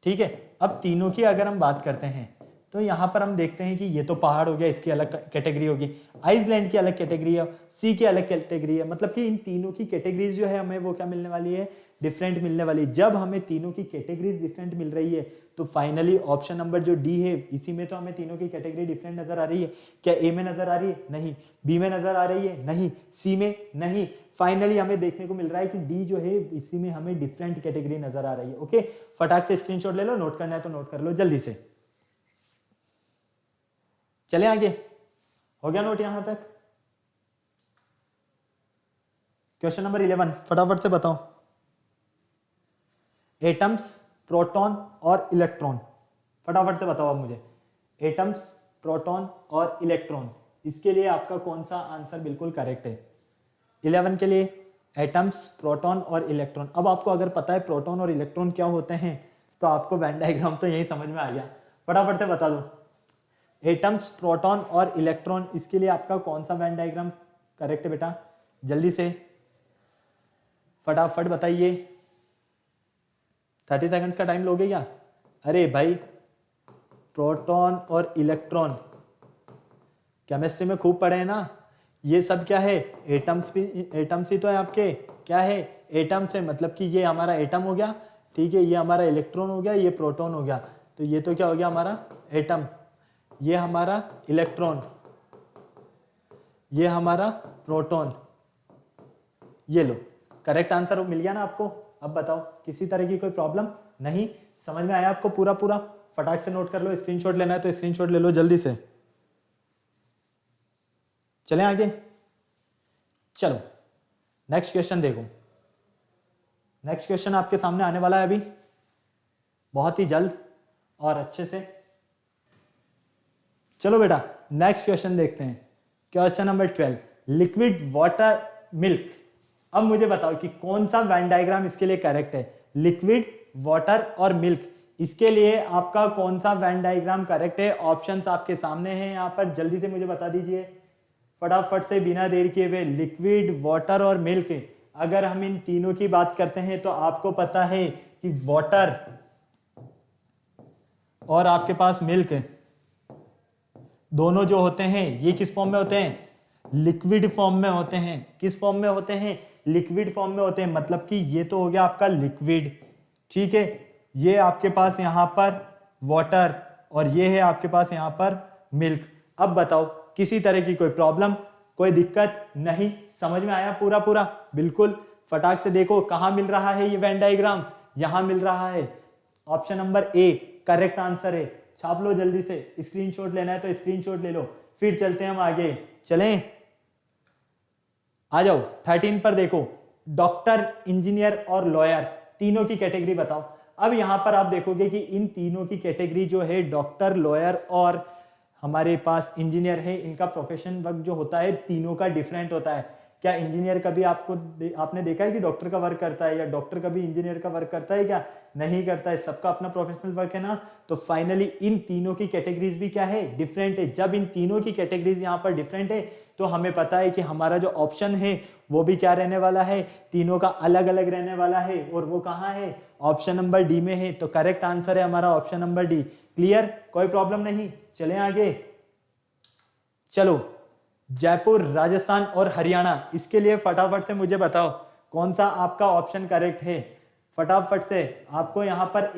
ठीक है? अब तीनों की अगर हम बात करते हैं तो यहाँ पर हम देखते हैं कि ये तो पहाड़ हो गया, इसकी अलग कैटेगरी होगी, आइसलैंड की अलग कैटेगरी है, सी की अलग कैटेगरी है, मतलब कि इन तीनों की कैटेगरीज जो है हमें वो क्या मिलने वाली है, डिफरेंट मिलने वाली है। जब हमें तीनों की कैटेगरीज डिफरेंट मिल रही है तो फाइनली ऑप्शन नंबर जो डी है, इसी में तो हमें तीनों की कैटेगरी डिफरेंट नजर आ रही है। क्या ए में नजर आ रही है? नहीं। बी में नजर आ रही है? नहीं। सी में? नहीं। फाइनली हमें देखने को मिल रहा है कि डी जो है इसी में हमें डिफरेंट कैटेगरी नजर आ रही है। ओके, फटाक से स्क्रीनशॉट ले लो, नोट करना है तो नोट कर लो जल्दी से। चले आगे, हो गया नोट यहां तक? क्वेश्चन नंबर 11 फटाफट से बताओ। एटम्स, प्रोटॉन और इलेक्ट्रॉन, फटाफट से बताओ अब मुझे। एटम्स, प्रोटॉन और इलेक्ट्रॉन, इसके लिए आपका कौन सा आंसर बिल्कुल करेक्ट है? 11 के लिए एटम्स, प्रोटॉन और इलेक्ट्रॉन। अब आपको अगर पता है प्रोटॉन और इलेक्ट्रॉन क्या होते हैं तो आपको वेन डायग्राम तो यही समझ में आ गया। फटाफट से बता दो, एटम्स, प्रोटॉन और इलेक्ट्रॉन, इसके लिए आपका कौन सा वेन डायग्राम करेक्ट है बेटा? जल्दी से फटाफट बताइए। 30 सेकंड्स का टाइम लोगे क्या? अरे भाई, प्रोटॉन और इलेक्ट्रॉन केमिस्ट्री में खूब पढ़े हैं ना। ये सब क्या है? एटम्स भी, एटम्स ही तो है आपके। क्या है? एटम्स है, मतलब कि ये हमारा एटम हो गया, ठीक है, ये हमारा इलेक्ट्रॉन हो गया, ये प्रोटॉन हो गया, तो ये तो क्या हो गया हमारा एटम, ये हमारा इलेक्ट्रॉन, ये हमारा प्रोटॉन। ये लो, करेक्ट आंसर मिल गया ना आपको। अब बताओ, किसी तरह की कोई प्रॉब्लम नहीं? समझ में आया आपको पूरा पूरा? फटाक से नोट कर लो, स्क्रीनशॉट लेना है तो स्क्रीनशॉट ले लो जल्दी से। चलें आगे, चलो नेक्स्ट क्वेश्चन देखो। नेक्स्ट क्वेश्चन आपके सामने आने वाला है अभी बहुत ही जल्द और अच्छे से। चलो बेटा नेक्स्ट क्वेश्चन देखते हैं। Question number 12, liquid water milk. अब मुझे बताओ कि कौन सा वेन डायग्राम इसके लिए करेक्ट है? लिक्विड, वाटर और मिल्क, इसके लिए आपका कौन सा वेन डायग्राम करेक्ट है? ऑप्शंस आपके सामने हैं यहाँ पर, जल्दी से मुझे बता दीजिए फटाफट से, बिना देर किए हुए। लिक्विड, वाटर और मिल्क, अगर हम इन तीनों की बात करते हैं तो आपको पता है कि वाटर और आपके पास मिल्क दोनों जो होते हैं ये किस फॉर्म में होते हैं? लिक्विड फॉर्म में होते हैं। किस फॉर्म में होते हैं? लिक्विड फॉर्म में होते हैं, मतलब कि ये तो हो गया आपका लिक्विड, ठीक है, ये आपके पास यहां पर वाटर और ये है आपके पास यहां पर मिल्क। अब बताओ, किसी तरह की कोई प्रॉब्लम, कोई दिक्कत नहीं? समझ में आया पूरा पूरा? बिल्कुल, फटाक से देखो कहां मिल रहा है ये वेन डायग्राम, यहां मिल रहा है। Option number A correct answer है। छाप लो जल्दी से, स्क्रीनशॉट लेना है तो स्क्रीनशॉट ले लो, फिर चलते हैं हम आगे। चलें, आ जाओ 13 पर देखो, डॉक्टर, इंजीनियर और लॉयर, तीनों की कैटेगरी बताओ। अब यहां पर आप देखोगे कि इन तीनों की कैटेगरी जो है डॉक्टर, लॉयर और हमारे पास इंजीनियर है, इनका प्रोफेशन वर्क जो होता है तीनों का डिफरेंट होता है। क्या इंजीनियर कभी आपने देखा है कि डॉक्टर का वर्क करता है, या डॉक्टर कभी इंजीनियर का वर्क करता है? क्या नहीं करता है, सबका अपना प्रोफेशनल वर्क है ना। तो फाइनली इन तीनों की कैटेगरीज भी क्या है? डिफरेंट है। जब इन तीनों की कैटेगरीज यहाँ पर डिफरेंट है तो हमें पता है कि हमारा जो ऑप्शन है वो भी क्या रहने वाला है? तीनों का अलग अलग रहने वाला है, और वो कहाँ है? ऑप्शन नंबर डी में है। तो करेक्ट आंसर है हमारा ऑप्शन नंबर डी। क्लियर, कोई प्रॉब्लम नहीं? चलें आगे, चलो जयपुर, राजस्थान और हरियाणा, इसके लिए फटाफट से मुझे बताओ कौन सा आपका ऑप्शन करेक्ट है? फटाफट से, आपको यहाँ पर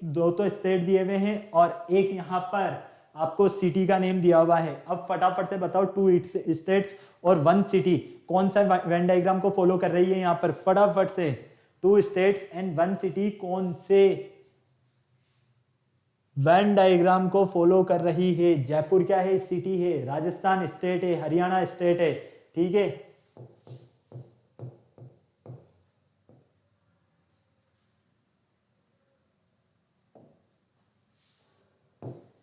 दो तो स्टेट दिए हुए हैं और एक यहाँ पर आपको सिटी का नेम दिया हुआ है। अब फटाफट से बताओ 2 स्टेट्स और 1 सिटी कौन सा वेन डायग्राम को फॉलो कर रही है यहाँ पर? फटाफट से, 2 स्टेट्स एंड 1 सिटी कौन से वेन डायग्राम को फॉलो कर रही है? जयपुर क्या है? सिटी है, राजस्थान स्टेट है, हरियाणा स्टेट है, ठीक है।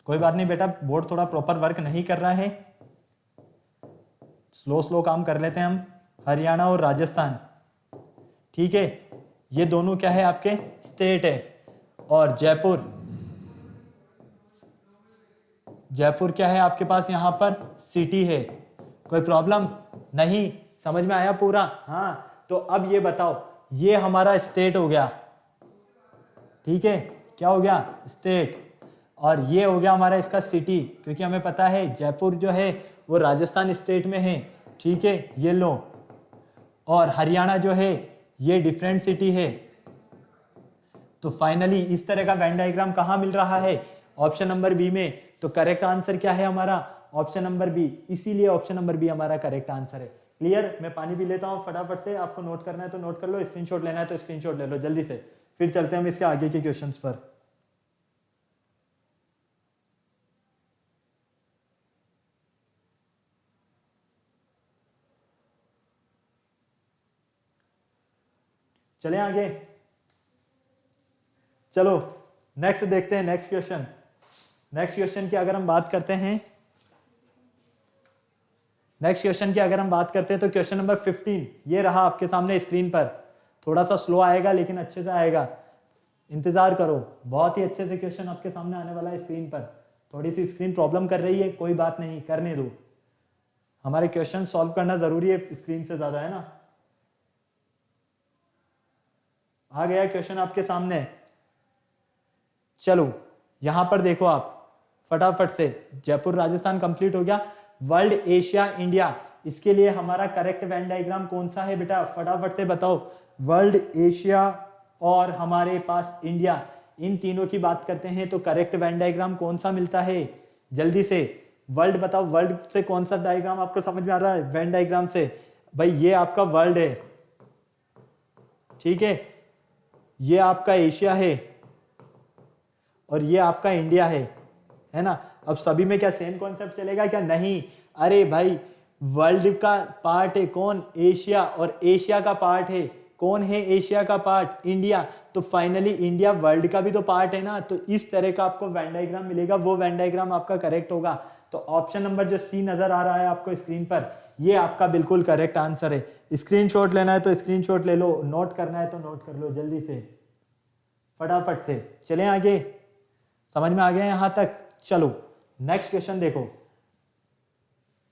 कोई बात नहीं बेटा, बोर्ड थोड़ा प्रॉपर वर्क नहीं कर रहा है, स्लो स्लो काम कर लेते हैं हम। हरियाणा और राजस्थान, ठीक है, ये दोनों क्या है? आपके स्टेट है। और जयपुर, जयपुर क्या है आपके पास यहाँ पर? सिटी है। कोई प्रॉब्लम नहीं? समझ में आया पूरा? हाँ, तो अब ये बताओ, ये हमारा स्टेट हो गया, ठीक है, क्या हो गया? स्टेट। और ये हो गया हमारा इसका सिटी, क्योंकि हमें पता है जयपुर जो है वो राजस्थान स्टेट में है, ठीक है, ये लो। और हरियाणा जो है ये डिफरेंट सिटी है। तो फाइनली इस तरह का वेन डायग्राम कहाँ मिल रहा है? ऑप्शन नंबर बी में। तो करेक्ट आंसर क्या है हमारा? Option number B. इसीलिए ऑप्शन नंबर बी हमारा करेक्ट आंसर है। क्लियर? मैं पानी पी लेता हूँ फटाफट से, आपको नोट करना है तो नोट कर लो, स्क्रीनशॉट लेना है तो स्क्रीनशॉट ले लो जल्दी से, फिर चलते हैं हम इसके आगे के क्वेश्चंस पर। चलें आगे। चलो नेक्स्ट देखते हैं, नेक्स्ट क्वेश्चन। नेक्स्ट क्वेश्चन की अगर हम बात करते हैं, तो क्वेश्चन नंबर 15 ये रहा आपके सामने स्क्रीन पर। थोड़ा सा स्लो आएगा लेकिन अच्छे से आएगा, इंतजार करो। बहुत ही अच्छे से क्वेश्चन आपके सामने आने वाला है स्क्रीन पर। थोड़ी सी स्क्रीन प्रॉब्लम कर रही है, कोई बात नहीं, करने दो। हमारे क्वेश्चन सॉल्व करना जरूरी है स्क्रीन से ज्यादा, है ना। आ गया क्वेश्चन आपके सामने। चलो यहां पर देखो आप फटाफट से। जयपुर राजस्थान कंप्लीट हो गया। वर्ल्ड, एशिया, इंडिया, इसके लिए हमारा करेक्ट वेन डायग्राम कौन सा है बेटा? फटाफट से बताओ। वर्ल्ड, एशिया और हमारे पास इंडिया, इन तीनों की बात करते हैं तो करेक्ट वेन डायग्राम कौन सा मिलता है? जल्दी से वर्ल्ड बताओ। वर्ल्ड से कौन सा डायग्राम आपको समझ में आ रहा है? वेन डायग्राम से भाई ये आपका वर्ल्ड है, ठीक है, ये आपका एशिया है और ये आपका इंडिया है ना। अब सभी में क्या सेम कॉन्सेप्ट चलेगा क्या? नहीं। अरे भाई वर्ल्ड का पार्ट है कौन? एशिया। और एशिया का पार्ट है कौन? है एशिया का पार्ट इंडिया। तो फाइनली इंडिया वर्ल्ड का भी तो पार्ट है ना। तो इस तरह का आपको वेन डायग्राम मिलेगा, वो वेन डायग्राम आपका करेक्ट होगा। तो ऑप्शन नंबर जो सी नजर आ रहा है आपको स्क्रीन पर, ये आपका बिल्कुल करेक्ट आंसर है। स्क्रीनशॉट लेना है तो स्क्रीनशॉट ले लो, नोट करना है तो नोट कर लो जल्दी से फटाफट से। चलें आगे, समझ में आ गया यहां तक? चलो नेक्स्ट क्वेश्चन देखो।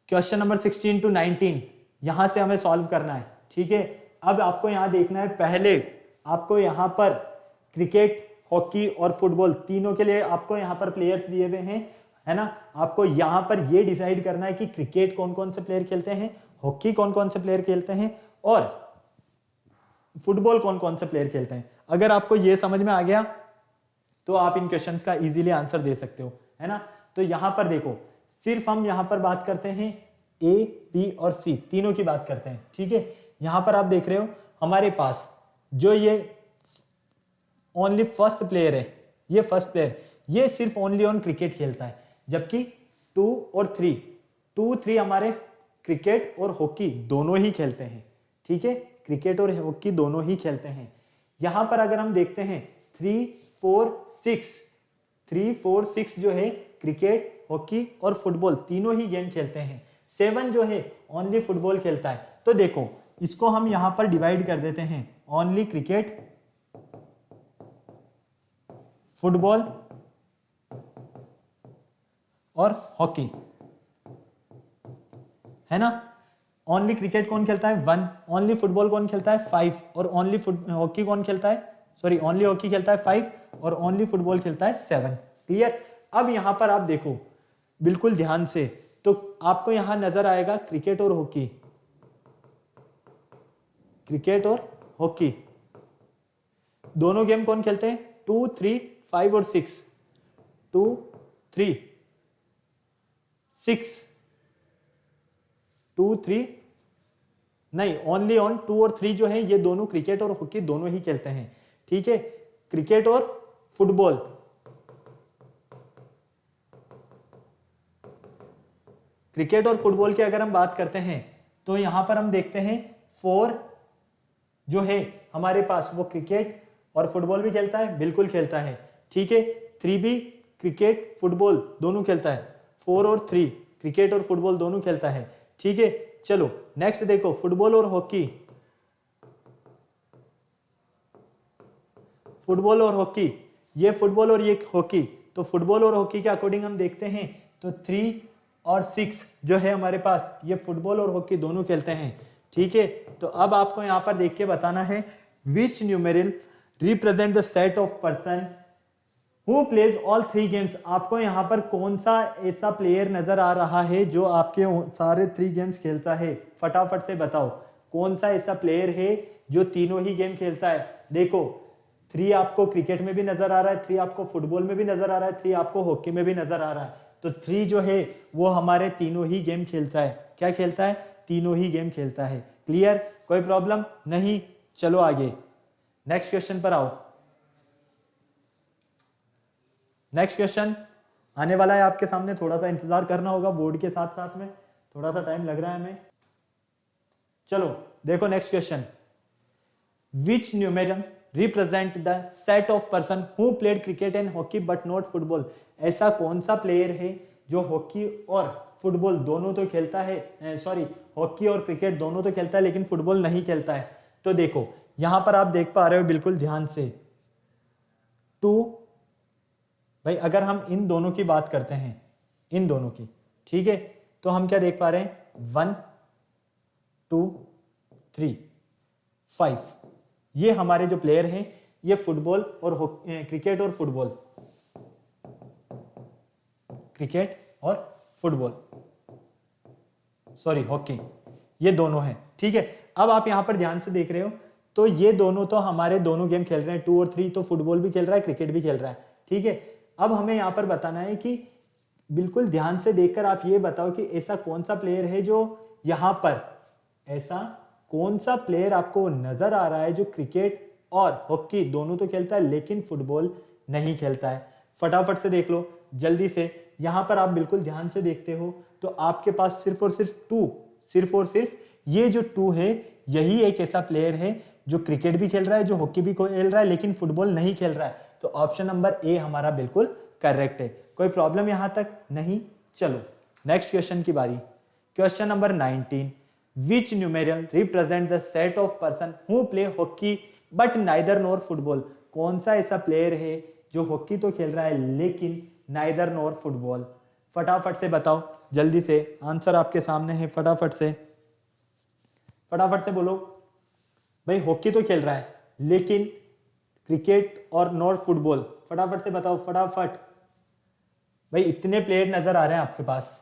क्वेश्चन नंबर 16 to 19 यहां से हमें सॉल्व करना है, ठीक है। अब आपको यहां देखना है, पहले आपको यहां पर क्रिकेट, हॉकी और फुटबॉल तीनों के लिए आपको यहां पर प्लेयर्स दिए हुए हैं, है ना। आपको यहां पर यह डिसाइड करना है कि क्रिकेट कौन कौन से प्लेयर खेलते हैं, हॉकी कौन कौन से प्लेयर खेलते हैं और फुटबॉल कौन कौन से प्लेयर खेलते हैं। अगर आपको यह समझ में आ गया तो आप इन क्वेश्चंस का इजीली आंसर दे सकते हो, है ना। तो यहां पर देखो, सिर्फ हम यहां पर बात करते हैं ए, बी और सी तीनों की बात करते हैं, ठीक है। यहां पर आप देख रहे हो हमारे पास जो ये ओनली फर्स्ट प्लेयर है, ये फर्स्ट प्लेयर, ये सिर्फ ओनली ऑन क्रिकेट खेलता है, जबकि 2 और 3 हमारे क्रिकेट और हॉकी दोनों ही खेलते हैं, ठीक है। क्रिकेट और हॉकी दोनों ही खेलते हैं। यहां पर अगर हम देखते हैं 3, 4, 6 जो है क्रिकेट, हॉकी और फुटबॉल तीनों ही गेम खेलते हैं। 7 जो है ओनली फुटबॉल खेलता है। तो देखो इसको हम यहां पर डिवाइड कर देते हैं, ओनली क्रिकेट, फुटबॉल और हॉकी, है ना। ओनली क्रिकेट कौन खेलता है? 1, ओनली फुटबॉल कौन खेलता है? 5 और ओनली हॉकी कौन खेलता है? सॉरी, ओनली हॉकी खेलता है 5 और ओनली फुटबॉल खेलता है 7। क्लियर? अब यहां पर आप देखो बिल्कुल ध्यान से, तो आपको यहां नजर आएगा क्रिकेट और हॉकी, क्रिकेट और हॉकी दोनों गेम कौन खेलते हैं? 2, 3, 5 और 6, 2, 3, 6, 2, 3 नहीं, ओनली ऑन 2 और 3 जो है ये दोनों क्रिकेट और हॉकी दोनों ही खेलते हैं, ठीक है। क्रिकेट और फुटबॉल, क्रिकेट और फुटबॉल की अगर हम बात करते हैं तो यहां पर हम देखते हैं 4 जो है हमारे पास वो क्रिकेट और फुटबॉल भी खेलता है, बिल्कुल खेलता है, ठीक है। 3 भी क्रिकेट फुटबॉल दोनों खेलता है, 4 और 3 क्रिकेट और फुटबॉल दोनों खेलता है, ठीक है। चलो नेक्स्ट देखो, फुटबॉल और हॉकी, फुटबॉल और हॉकी, ये फुटबॉल और ये हॉकी। तो फुटबॉल और हॉकी के अकॉर्डिंग हम देखते हैं तो 3 और 6 जो है हमारे पास, ये फुटबॉल और हॉकी दोनों खेलते हैं, ठीक है। तो अब आपको यहां पर देख के बताना है which numeral represent the set of person who plays all three games, आपको यहाँ पर कौन सा ऐसा प्लेयर नजर आ रहा है जो आपके सारे थ्री गेम्स खेलता है? फटाफट से बताओ कौन सा ऐसा प्लेयर है जो तीनों ही गेम खेलता है। देखो 3 आपको क्रिकेट में भी नजर आ रहा है, 3 आपको फुटबॉल में भी नजर आ रहा है, 3 आपको हॉकी में भी नजर आ रहा है। तो 3 जो है वो हमारे तीनों ही गेम खेलता है। क्या खेलता है? तीनों ही गेम खेलता है। क्लियर? कोई प्रॉब्लम नहीं? चलो आगे नेक्स्ट क्वेश्चन पर आओ। नेक्स्ट क्वेश्चन आने वाला है आपके सामने, थोड़ा सा इंतजार करना होगा, बोर्ड के साथ साथ में थोड़ा सा टाइम लग रहा है हमें। चलो देखो next question, which numeral represent the set of person who played cricket and hockey but not football? ऐसा कौन सा प्लेयर है जो हॉकी और फुटबॉल दोनों तो खेलता है, सॉरी हॉकी और क्रिकेट दोनों तो खेलता है लेकिन फुटबॉल नहीं खेलता है? तो देखो यहां पर आप देख पा रहे हो बिल्कुल ध्यान से, टू भाई अगर हम इन दोनों की बात करते हैं, इन दोनों की, ठीक है, तो हम क्या देख पा रहे हैं? 1 2 3 5, ये हमारे जो प्लेयर हैं ये फुटबॉल और क्रिकेट और फुटबॉल, क्रिकेट और फुटबॉल, सॉरी हॉकी, ये दोनों हैं। ठीक है, अब आप यहां पर ध्यान से देख रहे हो तो ये दोनों तो हमारे दोनों गेम खेल रहे हैं, 2 और 3, तो फुटबॉल भी खेल रहा है क्रिकेट भी खेल रहा है। ठीक है, अब हमें यहां पर बताना है कि बिल्कुल ध्यान से देखकर आप ये बताओ कि ऐसा कौन सा प्लेयर है जो यहां पर, ऐसा कौन सा प्लेयर आपको नजर आ रहा है जो क्रिकेट और हॉकी दोनों तो खेलता है लेकिन फुटबॉल नहीं खेलता है? फटाफट से देख लो जल्दी से। यहां पर आप बिल्कुल ध्यान से देखते हो तो आपके पास सिर्फ और सिर्फ 2, सिर्फ और सिर्फ ये जो 2 है यही एक ऐसा प्लेयर है जो क्रिकेट भी खेल रहा है, जो हॉकी भी खेल रहा है लेकिन फुटबॉल नहीं खेल रहा है। तो ऑप्शन नंबर ए हमारा बिल्कुल करेक्ट है। कोई प्रॉब्लम यहां तक नहीं? चलो नेक्स्ट क्वेश्चन की बारी। Question number 19, which numeral represent the set of person who play hockey but neither nor football? कौन सा ऐसा प्लेयर है जो हॉकी तो खेल रहा है लेकिन नाइदर नॉर फुटबॉल? फटाफट से बताओ जल्दी से, आंसर आपके सामने है, फटाफट से, फटाफट से बोलो। भाई हॉकी तो खेल रहा है लेकिन क्रिकेट और नॉट फुटबॉल, फटाफट से बताओ फटाफट। भाई इतने प्लेयर नजर आ रहे हैं आपके पास,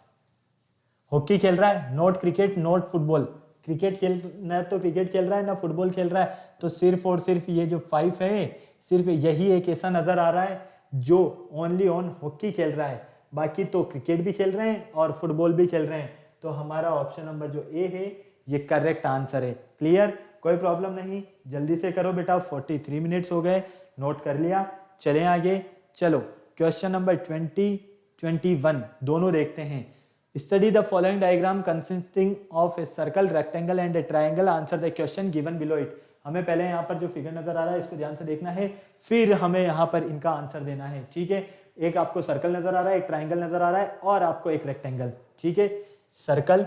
हॉकी खेल रहा है, not cricket not football, cricket खेल ना तो क्रिकेट खेल रहा है ना फुटबॉल खेल रहा है, तो सिर्फ और सिर्फ ये जो 5 है सिर्फ यही एक ऐसा नजर आ रहा है जो ओनली ऑन हॉकी खेल रहा है, बाकी तो क्रिकेट भी खेल रहे हैं और फुटबॉल भी खेल रहे हैं। तो हमारा ऑप्शन नंबर जो ए है ये करेक्ट आंसर है। क्लियर? कोई प्रॉब्लम नहीं? जल्दी से करो बेटा, 43 मिनट्स हो गए, नोट कर लिया, चलें आगे। चलो क्वेश्चन नंबर 20 21 दोनों देखते हैं। Study the following diagram consisting of a circle, rectangle and A triangle, answer the question given below it. हमें पहले यहाँ पर जो फिगर नजर आ रहा है इसको ध्यान से देखना है, फिर हमें यहाँ पर इनका आंसर देना है। ठीक है, एक आपको सर्कल नजर आ रहा है, एक ट्राइंगल नजर आ रहा है और आपको एक रेक्टेंगल। ठीक है, सर्कल,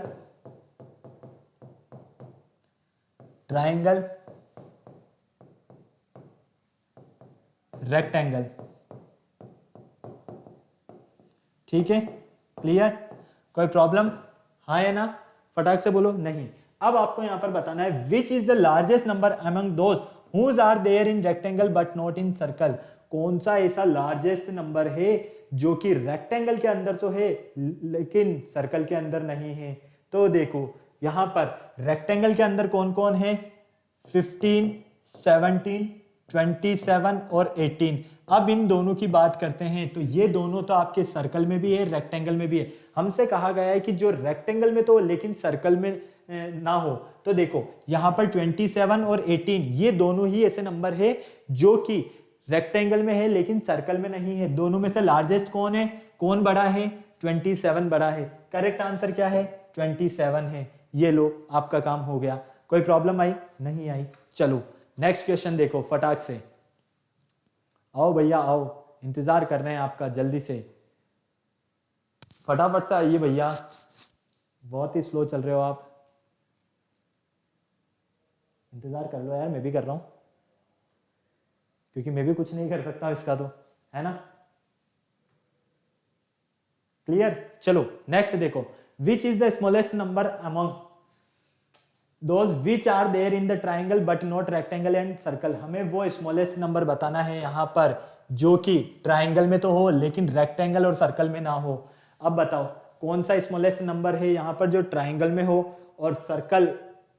ट्राइंगल, रेक्टेंगल। ठीक है, क्लियर? कोई प्रॉब्लम? हाँ या ना? फटाक से बोलो नहीं। अब आपको यहां पर बताना है which is the largest number among those whose are there in rectangle but not in circle? कौन सा ऐसा लार्जेस्ट नंबर है जो कि रेक्टेंगल के अंदर तो है लेकिन सर्कल के अंदर नहीं है? तो देखो यहां पर रेक्टेंगल के अंदर कौन कौन है? 15, 17, 27 और 18। अब इन दोनों की बात करते हैं तो ये दोनों तो आपके सर्कल में भी है, रेक्टेंगल में भी है। हमसे कहा गया है कि जो रेक्टेंगल में तो लेकिन सर्कल में ना हो। तो देखो यहां पर 27 और 18 ये दोनों ही ऐसे नंबर है जो कि रेक्टेंगल में है लेकिन सर्कल में नहीं है। दोनों में से लार्जेस्ट कौन है? कौन बड़ा है? 27 बड़ा है। करेक्ट आंसर क्या है? 27 है। ये लो आपका काम हो गया। कोई प्रॉब्लम आई? नहीं आई। चलो नेक्स्ट क्वेश्चन देखो फटाक से। आओ भैया आओ, इंतजार कर रहे हैं आपका, जल्दी से फटाफट से आइए भैया, बहुत ही स्लो चल रहे हो आप, इंतजार कर लो यार, मैं भी कर रहा हूं क्योंकि मैं भी कुछ नहीं कर सकता इसका, तो है ना? क्लियर? चलो नेक्स्ट देखो, which is the smallest number among those which are there in the triangle but not rectangle and circle? हमें वो स्मॉलेस्ट नंबर बताना है यहाँ पर जो कि ट्राइंगल में तो हो लेकिन रेक्टेंगल और सर्कल में ना हो। अब बताओ कौन सा स्मॉलेस्ट नंबर है यहाँ पर जो ट्राइंगल में हो और सर्कल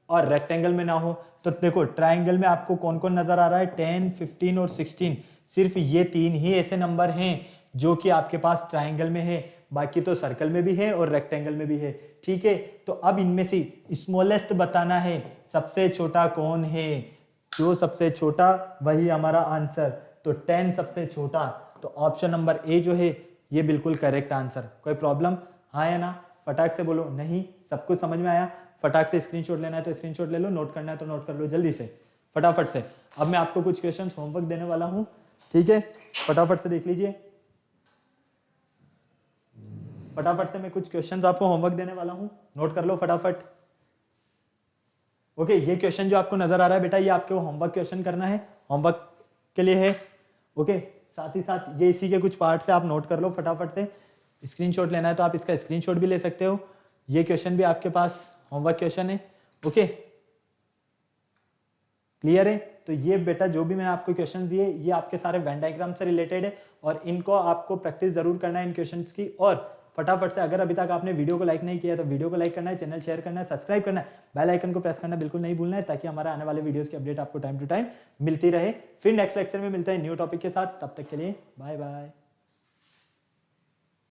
और रेक्टेंगल में ना हो। तो देखो ट्राइंगल में आपको कौन कौन नजर आ रहा है, 10, 15 और 16। सिर्फ ये 3 ही ऐसे नंबर हैं जो कि आपके पास ट्राइंगल में है, बाकी तो सर्कल में भी है और रेक्टेंगल में भी है। ठीक है, तो अब इनमें से स्मॉलेस्ट बताना है, सबसे छोटा कौन है, जो सबसे छोटा वही हमारा आंसर। तो 10 सबसे छोटा, तो ऑप्शन नंबर ए जो है ये बिल्कुल करेक्ट आंसर। कोई प्रॉब्लम, हाँ या ना, फटाक से बोलो। नहीं, सब कुछ समझ में आया। फटाक से स्क्रीनशॉट लेना है तो स्क्रीनशॉट ले लो, नोट करना है तो नोट कर लो जल्दी से फटाफट से। अब मैं आपको कुछ क्वेश्चंस होमवर्क देने वाला हूं, ठीक है, फटाफट से देख लीजिए। फटाफट से मैं कुछ क्वेश्चंस आपको होमवर्क देने वाला हूं, नोट कर लो फटाफट। ओके, ये क्वेश्चन जो आपको नजर आ रहा है बेटा, ये आपको होमवर्क क्वेश्चन करना है, होमवर्क के लिए है। ओके, साथ ही साथ ये इसी के कुछ पार्ट से आप नोट कर लो फटाफट से। स्क्रीनशॉट लेना है तो आप इसका स्क्रीनशॉट भी ले सकते हो। ये क्वेश्चन भी आपके पास होमवर्क क्वेश्चन है। ओके, क्लियर है। तो ये बेटा जो भी मैंने आपको क्वेश्चन दिए ये आपके सारे वेन डायग्राम से रिलेटेड है और इनको आपको प्रैक्टिस जरूर करना है इन क्वेश्चंस की। और फटाफट से अगर अभी तक आपने वीडियो को लाइक नहीं किया तो वीडियो को लाइक करना है, चैनल शेयर करना है, सब्सक्राइब करना है, बेल आइकन को प्रेस करना बिल्कुल नहीं भूलना है, ताकि हमारे आने वाले वीडियोस की अपडेट आपको टाइम टू टाइम मिलती रहे। फिर नेक्स्ट लेक्चर में मिलते हैं न्यू टॉपिक के साथ, तब तक के लिए बाय बाय।